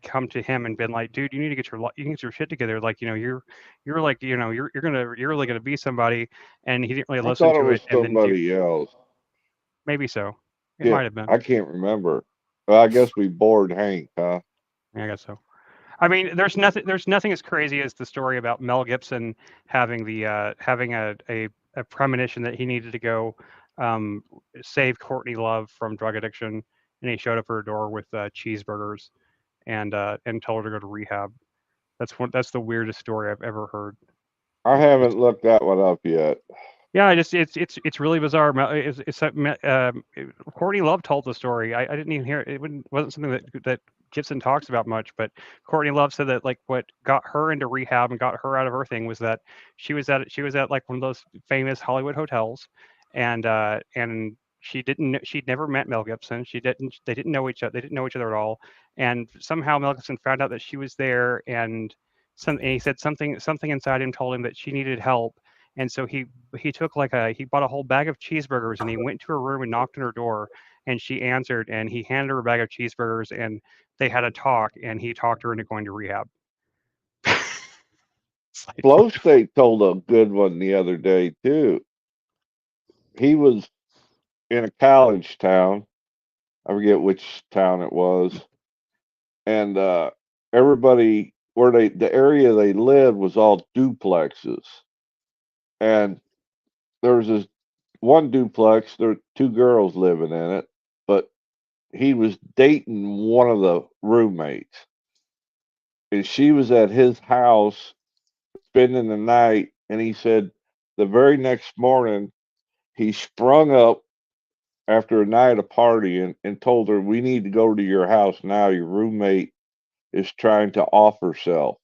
[SPEAKER 2] come to him and been like, dude, you need to get your shit together. Like, you're like, you're really gonna be somebody. And he didn't really
[SPEAKER 5] I
[SPEAKER 2] listen
[SPEAKER 5] thought it
[SPEAKER 2] to
[SPEAKER 5] was
[SPEAKER 2] it. And then
[SPEAKER 5] somebody else.
[SPEAKER 2] maybe so. It
[SPEAKER 5] Yeah,
[SPEAKER 2] might have been.
[SPEAKER 5] I can't remember. Well, I guess we bored Hank, huh?
[SPEAKER 2] Yeah, I guess so. I mean, there's nothing as crazy as the story about Mel Gibson having a premonition that he needed to go save Courtney Love from drug addiction, and he showed up at her door with cheeseburgers and told her to go to rehab. That's the weirdest story I've ever heard.
[SPEAKER 5] I haven't looked that one up yet.
[SPEAKER 2] Yeah, it's really bizarre. Courtney Love told the story. I didn't even hear it. It wasn't something that Gibson talks about much, but Courtney Love said that like what got her into rehab and got her out of her thing was that she was at like one of those famous Hollywood hotels, and she'd never met Mel Gibson. They didn't know each other. They didn't know each other at all. And somehow Mel Gibson found out that she was there, and he said something inside him told him that she needed help. And so he bought a whole bag of cheeseburgers, and he went to her room and knocked on her door, and she answered, and he handed her a bag of cheeseburgers, and they had a talk, and he talked her into going to rehab.
[SPEAKER 5] Flow State told a good one the other day too. He was in a college town. I forget which town it was, and everybody where the area they lived was all duplexes, and there was this one duplex. There were two girls living in it, but he was dating one of the roommates, and she was at his house spending the night. And he said the very next morning he sprung up after a night of partying and told her, "We need to go to your house now. Your roommate is trying to off herself."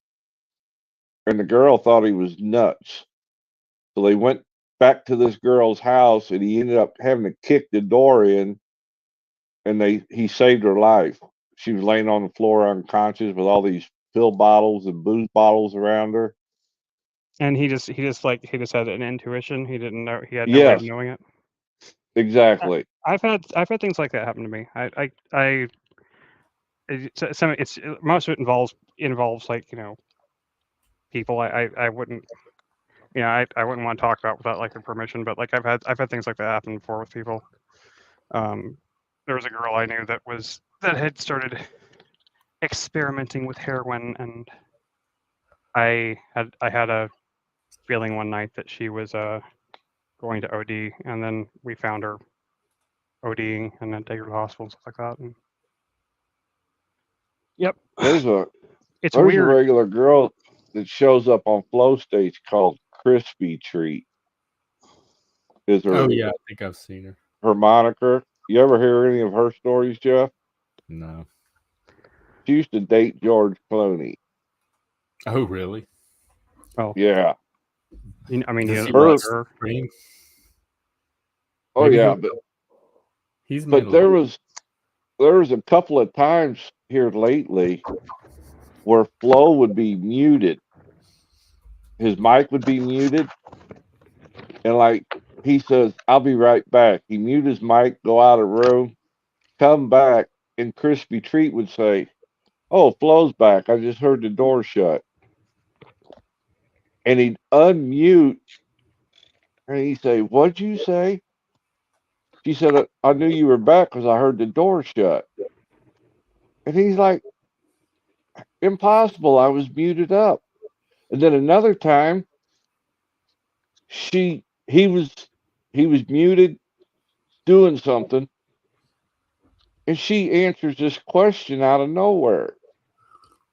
[SPEAKER 5] And the girl thought he was nuts. So they went back to this girl's house, and he ended up having to kick the door in, and he saved her life. She was laying on the floor unconscious with all these pill bottles and booze bottles around her.
[SPEAKER 2] And he just had an intuition. He didn't know. He had no way of
[SPEAKER 5] Yes,
[SPEAKER 2] knowing it.
[SPEAKER 5] exactly.
[SPEAKER 2] I've had things like that happen to me. Most of it involves like people I wouldn't I wouldn't want to talk about without like their permission. But like I've had things like that happen before with people. There was a girl I knew that had started experimenting with heroin, and I had a feeling one night that she was going to OD, and then we found her ODing and then take her to the hospital and stuff like that. And yep,
[SPEAKER 5] There's a
[SPEAKER 2] it's
[SPEAKER 5] there's a
[SPEAKER 2] weird.
[SPEAKER 5] regular girl that shows up on Flow Stage called Crispy Treat. Is
[SPEAKER 1] Oh yeah, I think I've seen her.
[SPEAKER 5] her moniker? You ever hear any of her stories, Jeff?
[SPEAKER 1] No.
[SPEAKER 5] She used to date George Clooney.
[SPEAKER 1] Oh really?
[SPEAKER 2] Well,
[SPEAKER 5] Yeah.
[SPEAKER 2] I mean,
[SPEAKER 1] Does
[SPEAKER 2] you
[SPEAKER 1] he
[SPEAKER 2] know,
[SPEAKER 5] Her,
[SPEAKER 1] watch
[SPEAKER 2] her.
[SPEAKER 1] Scream?
[SPEAKER 5] oh
[SPEAKER 1] Maybe
[SPEAKER 5] yeah,
[SPEAKER 1] he's
[SPEAKER 5] but
[SPEAKER 1] mentally.
[SPEAKER 5] there was a couple of times here lately where Flo would be muted. His mic would be muted, and like he says, "I'll be right back." He mute his mic, go out of the room, come back, and Crispy Treat would say, "Oh, Flo's back. I just heard the door shut." And he'd unmute, and he'd say, "What'd you say?" She said, "I knew you were back because I heard the door shut." And he's like, "Impossible. I was muted up." And then another time, she he was muted doing something, and she answers this question out of nowhere.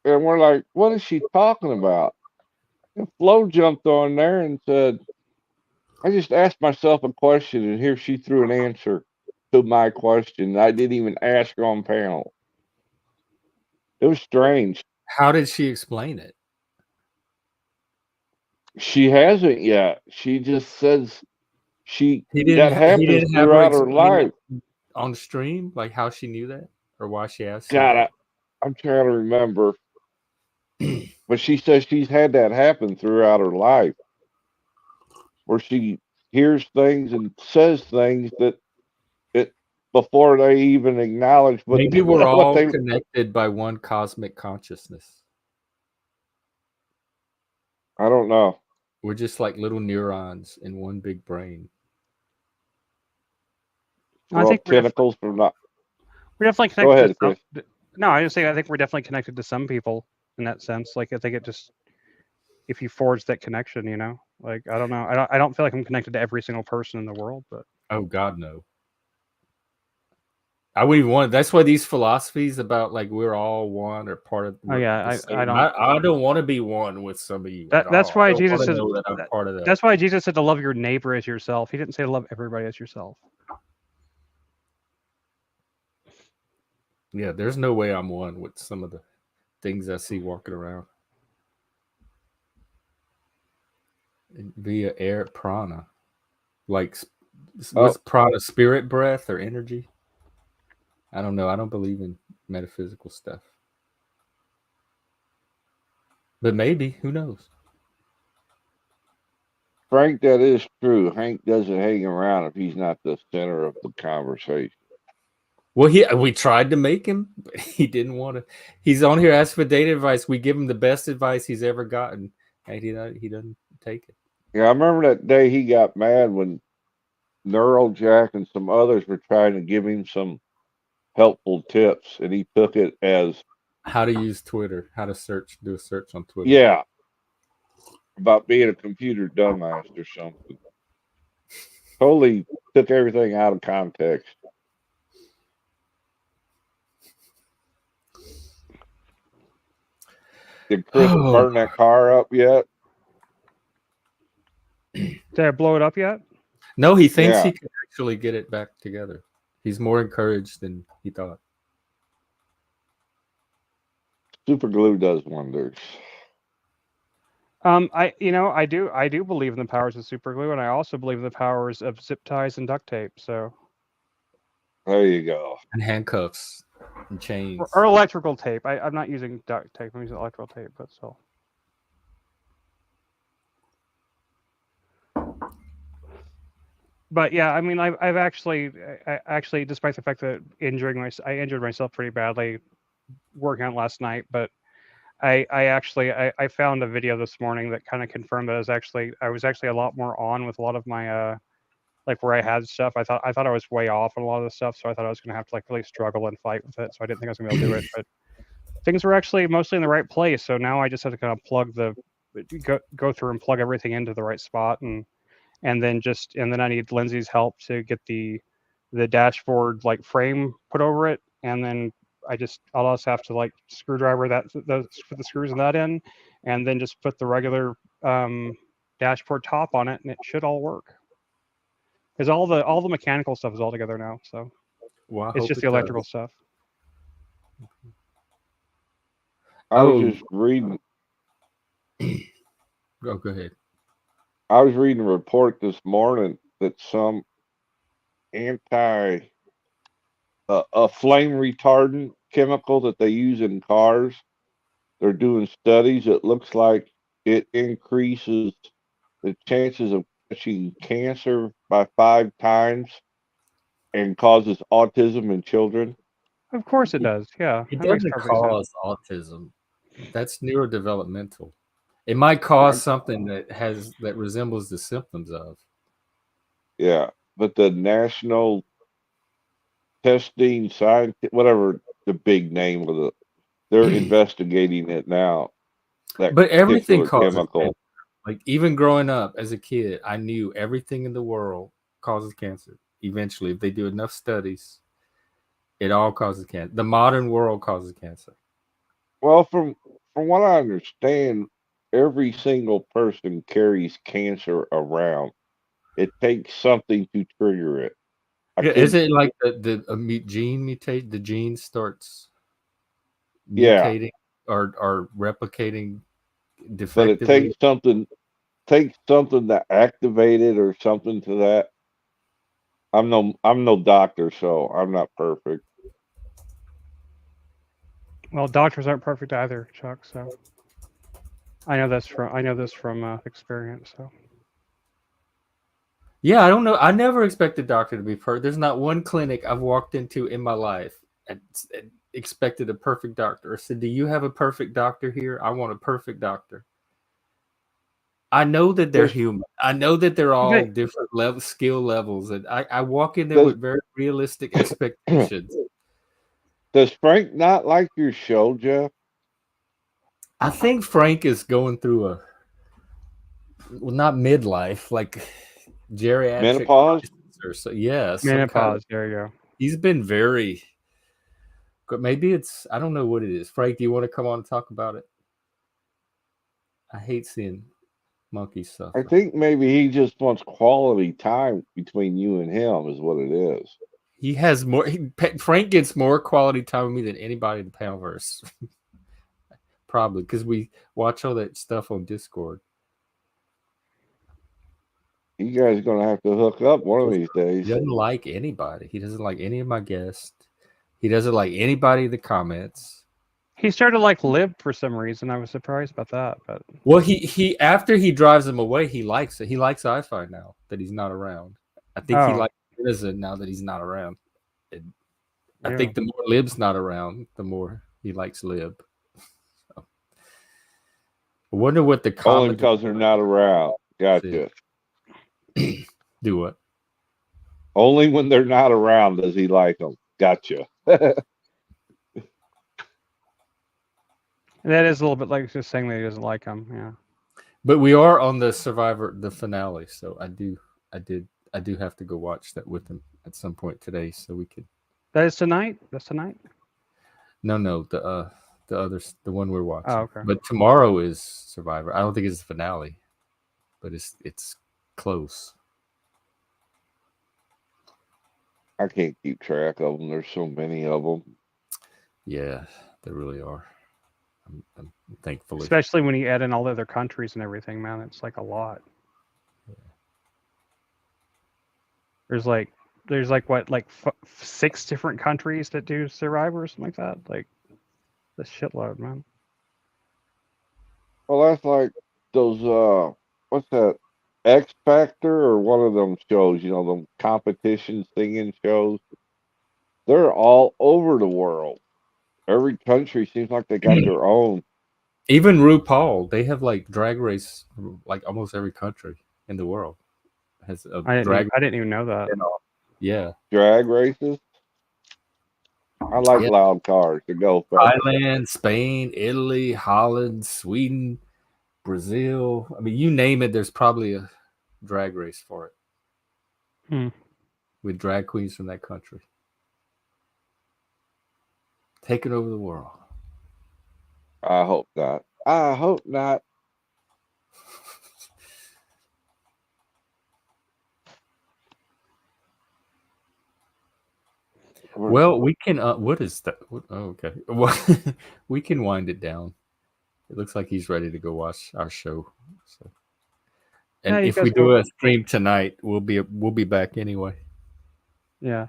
[SPEAKER 5] And we're like, "What is she talking about?" And Flo jumped on there and said, "I just asked myself a question, and here she threw an answer to my question. I didn't even ask her on panel." It was strange.
[SPEAKER 1] How did she explain it?
[SPEAKER 5] She hasn't yet. She just says that
[SPEAKER 1] He
[SPEAKER 5] happens
[SPEAKER 1] didn't have her
[SPEAKER 5] throughout her
[SPEAKER 1] explain
[SPEAKER 5] life.
[SPEAKER 1] it on the stream, like how she knew that or why she asked you
[SPEAKER 5] God,
[SPEAKER 1] that.
[SPEAKER 5] I'm trying to remember. But she says she's had that happen throughout her life where she hears things and says things that it before they even acknowledge what
[SPEAKER 1] Maybe we're
[SPEAKER 5] what
[SPEAKER 1] all
[SPEAKER 5] they
[SPEAKER 1] connected by one cosmic consciousness.
[SPEAKER 5] I don't know.
[SPEAKER 1] We're just like little neurons in one big brain.
[SPEAKER 2] I
[SPEAKER 5] Well,
[SPEAKER 2] think
[SPEAKER 5] tentacles from not.
[SPEAKER 2] we're definitely
[SPEAKER 5] Go
[SPEAKER 2] connected
[SPEAKER 5] ahead,
[SPEAKER 2] to some.
[SPEAKER 5] Chris.
[SPEAKER 2] No, I just say I think we're definitely connected to some people in that sense. Like I think it just if you forge that connection, like I don't know, I don't feel like I'm connected to every single person in the world, but
[SPEAKER 1] Oh God, no. I wouldn't even want. That's why these philosophies about like we're all one or part of.
[SPEAKER 2] oh yeah,
[SPEAKER 1] the same,
[SPEAKER 2] I don't.
[SPEAKER 1] I don't want to be one with some of you at
[SPEAKER 2] That's
[SPEAKER 1] all. I
[SPEAKER 2] why
[SPEAKER 1] don't
[SPEAKER 2] Jesus
[SPEAKER 1] want to
[SPEAKER 2] says.
[SPEAKER 1] know that I'm part of that.
[SPEAKER 2] That's why Jesus said to love your neighbor as yourself. He didn't say to love everybody as yourself.
[SPEAKER 1] Yeah, there's no way I'm one with some of the things I see walking around. Via air prana, like what's prana? Spirit breath or energy? I don't know. I don't believe in metaphysical stuff. But maybe, who knows?
[SPEAKER 5] Frank, that is true. Hank doesn't hang around if he's not the center of the conversation.
[SPEAKER 1] Well, we tried to make him, but he didn't want to. He's on here asking for data advice. We give him the best advice he's ever gotten, and he doesn't take it.
[SPEAKER 5] Yeah, I remember that day he got mad when Neurojack and some others were trying to give him some helpful tips, and he took it as
[SPEAKER 1] how to use Twitter, how to do a search on Twitter.
[SPEAKER 5] Yeah, about being a computer dumbass or something. Totally took everything out of context. Did Chris burn that car up yet?
[SPEAKER 2] Did I blow it up yet?
[SPEAKER 1] No, he thinks he can actually get it back together. He's more encouraged than he thought.
[SPEAKER 5] Super glue does wonders.
[SPEAKER 2] I do believe in the powers of super glue, and I also believe in the powers of zip ties and duct tape. So
[SPEAKER 5] there you go.
[SPEAKER 1] And handcuffs and chains.
[SPEAKER 2] Or electrical tape. I'm not using duct tape. I'm using electrical tape, but still. But yeah, I mean, I've actually, despite the fact that I injured myself pretty badly working out last night, but I found a video this morning that kind of confirmed that I was actually a lot more on with a lot of my like where I had stuff. I thought I was way off on a lot of the stuff, so I thought I was going to have to like really struggle and fight with it. So I didn't think I was going to be able to do it, but things were actually mostly in the right place. So now I just have to kind of go through and plug everything into the right spot, and then I need Lindsay's help to get the dashboard like frame put over it, and then I'll just have to like screwdriver put the screws in that in, and then just put the regular dashboard top on it, and it should all work. Because all the mechanical stuff is all together now, so it's just the electrical stuff.
[SPEAKER 5] I was just reading.
[SPEAKER 1] Oh, go ahead.
[SPEAKER 5] I was reading a report this morning that some a flame retardant chemical that they use in cars, they're doing studies. It looks like it increases the chances of catching cancer by 5 times and causes autism in children.
[SPEAKER 2] Of course it does. Yeah.
[SPEAKER 1] It doesn't cause autism. That's neurodevelopmental. It might cause something that resembles the symptoms of.
[SPEAKER 5] Yeah, but the National Testing Science, whatever the big name of it, they're investigating it now.
[SPEAKER 1] But everything causes chemical. Like even growing up as a kid, I knew everything in the world causes cancer. Eventually, if they do enough studies, it all causes cancer. The modern world causes cancer.
[SPEAKER 5] Well, from what I understand, every single person carries cancer around. It takes something to trigger it.
[SPEAKER 1] Is it like the gene mutate? The gene starts mutating or replicating defectively.
[SPEAKER 5] But it takes something to activate it or something to that. I'm no doctor, so I'm not perfect.
[SPEAKER 2] Well, doctors aren't perfect either, Chuck. So I know this from experience. So
[SPEAKER 1] yeah, I don't know. I never expected a doctor to be perfect. There's not one clinic I've walked into in my life and expected a perfect doctor. I said, "Do you have a perfect doctor here? I want a perfect doctor." I know that they're human. I know that they're all different skill levels, and I walk in there with very realistic expectations.
[SPEAKER 5] Does Frank not like your show, Jeff?
[SPEAKER 1] I think Frank is going through not midlife, like geriatric
[SPEAKER 5] menopause.
[SPEAKER 1] So yeah,
[SPEAKER 2] menopause. There you go.
[SPEAKER 1] He's been very. Maybe it's, I don't know what it is. Frank, do you want to come on and talk about it? I hate seeing monkeys suffer.
[SPEAKER 5] I think maybe he just wants quality time between you and him is what it is.
[SPEAKER 1] He has more. Frank gets more quality time with me than anybody in the Panelverse. Probably because we watch all that stuff on Discord.
[SPEAKER 5] You guys are gonna have to hook up one of these
[SPEAKER 1] He
[SPEAKER 5] days.
[SPEAKER 1] doesn't like anybody. He doesn't like any of my guests. He doesn't like anybody in the comments.
[SPEAKER 2] He started to like Lib for some reason. I was surprised about that, but
[SPEAKER 1] Well, he after he drives him away, he likes it. He likes iFi now that he's not around. I think he
[SPEAKER 2] Oh.
[SPEAKER 1] likes Innocent now that he's not around. I
[SPEAKER 2] yeah.
[SPEAKER 1] think the more Lib's not around, the more he likes Lib. So. I wonder what the
[SPEAKER 5] Only
[SPEAKER 1] comments
[SPEAKER 5] because they're not around. Gotcha.
[SPEAKER 1] do. What?
[SPEAKER 5] Only when they're not around does he like them. Gotcha.
[SPEAKER 2] That is a little bit like just saying that he doesn't like him. Yeah.
[SPEAKER 1] But we are on the Survivor, the finale, so I do have to go watch that with him at some point today, so we could.
[SPEAKER 2] That is tonight. That's tonight.
[SPEAKER 1] No, the the one we're watching.
[SPEAKER 2] Oh, okay.
[SPEAKER 1] But tomorrow is Survivor. I don't think it's the finale, but it's close.
[SPEAKER 5] I can't keep track of them. There's so many of them.
[SPEAKER 1] Yeah, there really are. I'm thankfully.
[SPEAKER 2] Especially when you add in all the other countries and everything, man. It's like a lot.
[SPEAKER 1] Yeah.
[SPEAKER 2] There's like what, like 6 different countries that do Survivor or something like that. Like the shitload, man.
[SPEAKER 5] Well, that's like those what's that? X Factor or one of them shows, them competition singing shows. They're all over the world. Every country seems like they got their own.
[SPEAKER 1] Even RuPaul, they have like drag race from like almost every country in the world has a
[SPEAKER 2] I
[SPEAKER 1] drag.
[SPEAKER 2] didn't even know that.
[SPEAKER 1] Yeah,
[SPEAKER 5] Drag races. I like loud cars to go fast.
[SPEAKER 1] Thailand, Spain, Italy, Holland, Sweden, Brazil. I mean, you name it. There's probably a drag race for it with drag queens from that country taking over the world.
[SPEAKER 5] I hope not. I hope not.
[SPEAKER 1] Well, we can. What is that? Okay. Well, we can wind it down. It looks like he's ready to go watch our show. So, and
[SPEAKER 2] Yeah, you
[SPEAKER 1] if we
[SPEAKER 2] guys
[SPEAKER 1] do
[SPEAKER 2] go-
[SPEAKER 1] a stream tonight, we'll be back anyway.
[SPEAKER 2] Yeah.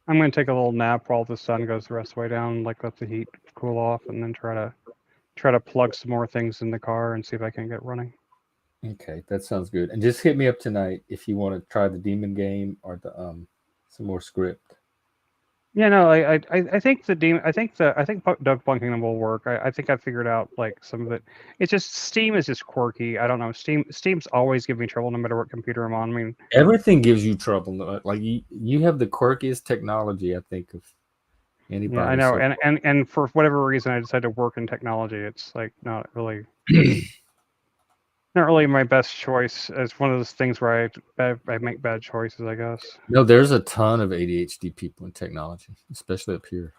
[SPEAKER 2] I'm gonna take a little nap while the sun goes the rest of the way down, like let the heat cool off, and then try to plug some more things in the car and see if I can get running.
[SPEAKER 1] Okay, that sounds good. And just hit me up tonight if you want to try the demon game or the some more script.
[SPEAKER 2] Yeah, no, I think the demon, I think Doug bunking them will work. I think I figured out like some of it. It's just Steam is just quirky. I don't know. Steam's always giving me trouble no matter what computer I'm on. I mean,
[SPEAKER 1] Everything gives you trouble. Like you have the quirkiest technology, I think, of anybody.
[SPEAKER 2] yeah, I know.
[SPEAKER 1] So
[SPEAKER 2] And for whatever reason, I decided to work in technology. It's like not really my best choice. It's one of those things where I make bad choices, I guess.
[SPEAKER 1] no, there's a ton of ADHD people in technology, especially up here.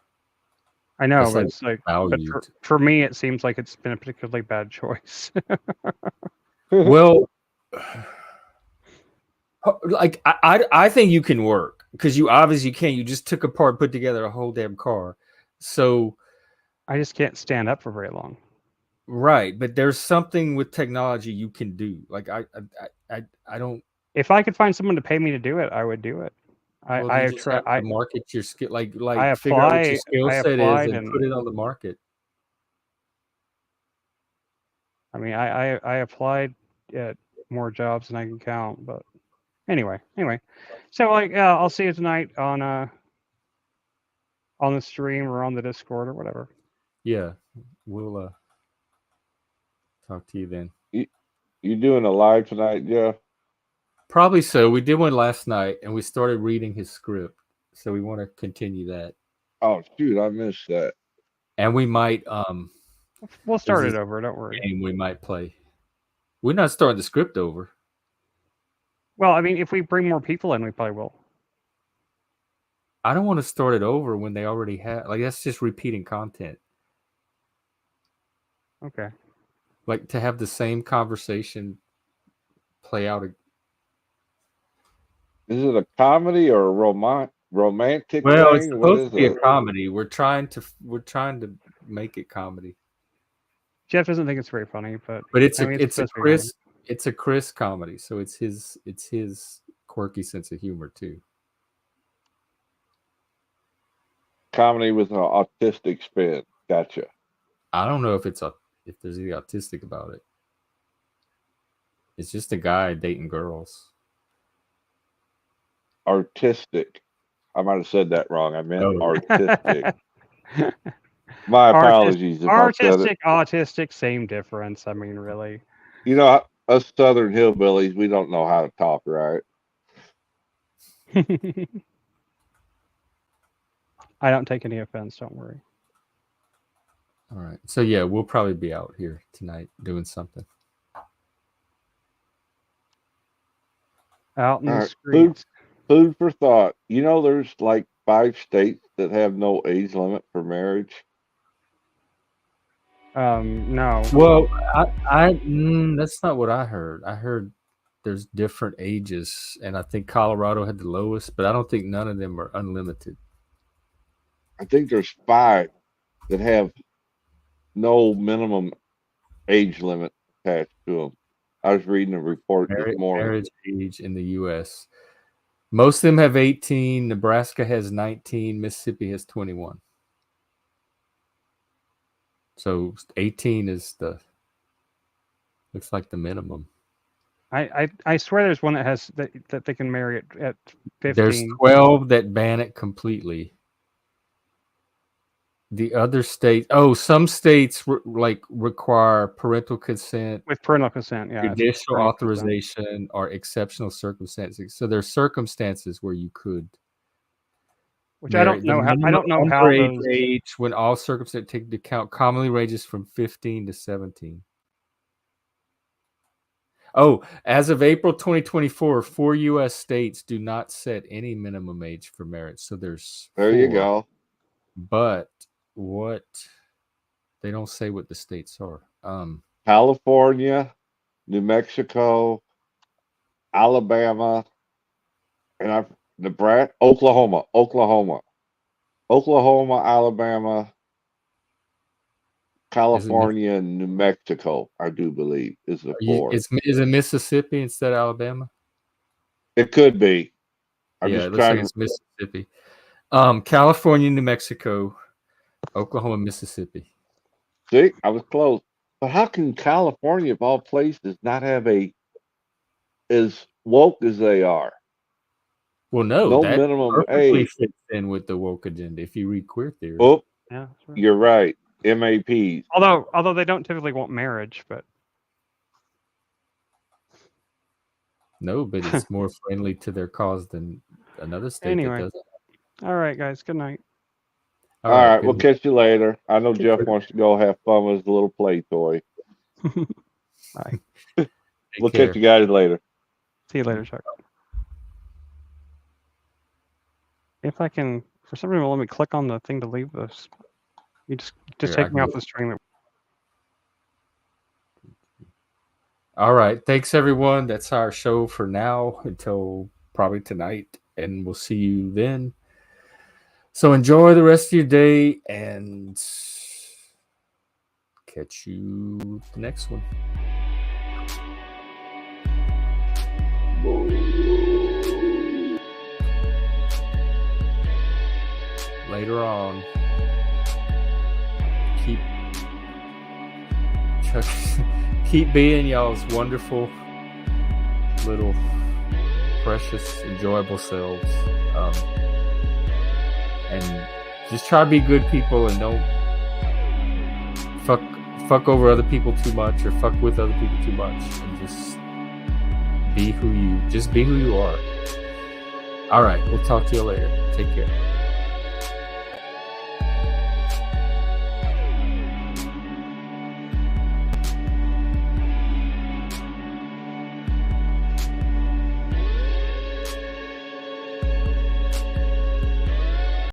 [SPEAKER 2] I know,
[SPEAKER 1] That's
[SPEAKER 2] but
[SPEAKER 1] like
[SPEAKER 2] it's like,
[SPEAKER 1] valued.
[SPEAKER 2] but for me, it seems like it's been a particularly bad choice.
[SPEAKER 1] Well, like I think you can work because you obviously can. You just took apart, put together a whole damn car. So
[SPEAKER 2] I just can't stand up for very long.
[SPEAKER 1] right, but there's something with technology you can do. Like I don't.
[SPEAKER 2] If I could find someone to pay me to do it, I would do it.
[SPEAKER 1] Well,
[SPEAKER 2] I
[SPEAKER 1] you
[SPEAKER 2] have
[SPEAKER 1] just
[SPEAKER 2] tried.
[SPEAKER 1] have to market your skill. Like
[SPEAKER 2] I
[SPEAKER 1] figure out what your
[SPEAKER 2] apply-
[SPEAKER 1] skill
[SPEAKER 2] I
[SPEAKER 1] set is
[SPEAKER 2] applied
[SPEAKER 1] and
[SPEAKER 2] and-
[SPEAKER 1] put it on the market.
[SPEAKER 2] I mean, I applied at more jobs than I can count, but anyway. So like, yeah, I'll see you tonight on the stream or on the Discord or whatever.
[SPEAKER 1] Yeah, we'll talk to you then.
[SPEAKER 5] You doing a live tonight, Jeff?
[SPEAKER 1] Probably so. We did one last night, and we started reading his script, so we want to continue that.
[SPEAKER 5] Oh shoot, I missed that.
[SPEAKER 1] And we might
[SPEAKER 2] We'll start
[SPEAKER 1] Is
[SPEAKER 2] it
[SPEAKER 1] this
[SPEAKER 2] over. Don't worry.
[SPEAKER 1] game we might play. We're not starting the script over.
[SPEAKER 2] Well, I mean, if we bring more people in, we probably will.
[SPEAKER 1] I don't want to start it over when they already have. Like that's just repeating content.
[SPEAKER 2] Okay.
[SPEAKER 1] Like to have the same conversation play out.
[SPEAKER 5] Is it a comedy or a romantic
[SPEAKER 1] Well, it's
[SPEAKER 5] thing? What
[SPEAKER 1] supposed
[SPEAKER 5] is
[SPEAKER 1] to be a
[SPEAKER 5] it?
[SPEAKER 1] comedy. We're trying to make it comedy.
[SPEAKER 2] Jeff doesn't think it's very funny, but
[SPEAKER 1] But it's
[SPEAKER 2] I mean,
[SPEAKER 1] it's a
[SPEAKER 2] supposed to be funny.
[SPEAKER 1] it's a Chris comedy, so it's his quirky sense of humor too.
[SPEAKER 5] Comedy with an autistic spin. Gotcha.
[SPEAKER 1] I don't know if if there's any autistic about it. It's just a guy dating girls.
[SPEAKER 5] Artistic. I might have said that wrong. I meant
[SPEAKER 1] Oh.
[SPEAKER 5] artistic. My apologies if I said it.
[SPEAKER 2] Artistic, autistic, same difference. I mean, really.
[SPEAKER 5] You know, us Southern hillbillies, we don't know how to talk right.
[SPEAKER 2] I don't take any offense. Don't worry.
[SPEAKER 1] All right. So yeah, we'll probably be out here tonight doing something.
[SPEAKER 2] Out in
[SPEAKER 5] All
[SPEAKER 2] the
[SPEAKER 5] right,
[SPEAKER 2] streets.
[SPEAKER 5] Food for thought. You know, there's like 5 states that have no age limit for marriage.
[SPEAKER 2] No.
[SPEAKER 1] Well, that's not what I heard. I heard there's different ages, and I think Colorado had the lowest, but I don't think none of them are unlimited.
[SPEAKER 5] I think there's 5 that have no minimum age limit attached to them. I was reading a report this morning.
[SPEAKER 1] Marriage age in the U.S. Most of them have 18. Nebraska has 19. Mississippi has 21. So 18 is looks like the minimum.
[SPEAKER 2] I swear there's one that has that they can marry at 15.
[SPEAKER 1] There's 12 that ban it completely. The other states, some states require parental consent,
[SPEAKER 2] with parental consent, yeah.
[SPEAKER 1] judicial authorization, or exceptional circumstances. So there's circumstances where you could.
[SPEAKER 2] Which I don't know how. I don't know how those
[SPEAKER 1] age, when all circumstances take into account, commonly ranges from 15 to 17. Oh, as of April 2024, 4 U.S. states do not set any minimum age for marriage. So there's
[SPEAKER 5] There you
[SPEAKER 1] 4.
[SPEAKER 5] go.
[SPEAKER 1] But they don't say what the states are.
[SPEAKER 5] California, New Mexico, Alabama, and Nebraska, Oklahoma, Alabama, California, and New Mexico, I do believe, is the 4.
[SPEAKER 1] Is it Mississippi instead of Alabama?
[SPEAKER 5] It could be.
[SPEAKER 1] It looks like it's Mississippi. California, New Mexico, Oklahoma, Mississippi.
[SPEAKER 5] See, I was close. But how can California, of all places, not have as woke as they are?
[SPEAKER 1] Well, no that
[SPEAKER 5] minimum
[SPEAKER 1] perfectly
[SPEAKER 5] age
[SPEAKER 1] fits in with the woke agenda. If you read queer theory,
[SPEAKER 5] yeah,
[SPEAKER 2] that's right.
[SPEAKER 5] You're right. MAPs.
[SPEAKER 2] Although they don't typically want marriage, but
[SPEAKER 1] no, but it's more friendly to their cause than another state
[SPEAKER 2] anyway.
[SPEAKER 1] that doesn't.
[SPEAKER 2] All right, guys. Good night.
[SPEAKER 5] All right, we'll catch you later. I know Jeff wants to go have fun with his little play toy.
[SPEAKER 2] Bye.
[SPEAKER 5] We'll catch you guys later.
[SPEAKER 2] See you later, Chuck. If I can, for some reason, let me click on the thing to leave this. You just take me off the string.
[SPEAKER 1] All right. Thanks, everyone. That's our show for now until probably tonight, and we'll see you then. So enjoy the rest of your day, and catch you the next one. Later on. Keep being y'all's wonderful, little, precious, enjoyable selves. And just try to be good people and don't fuck over other people too much or fuck with other people too much, and just be who you are. All right, we'll talk to you later. Take care.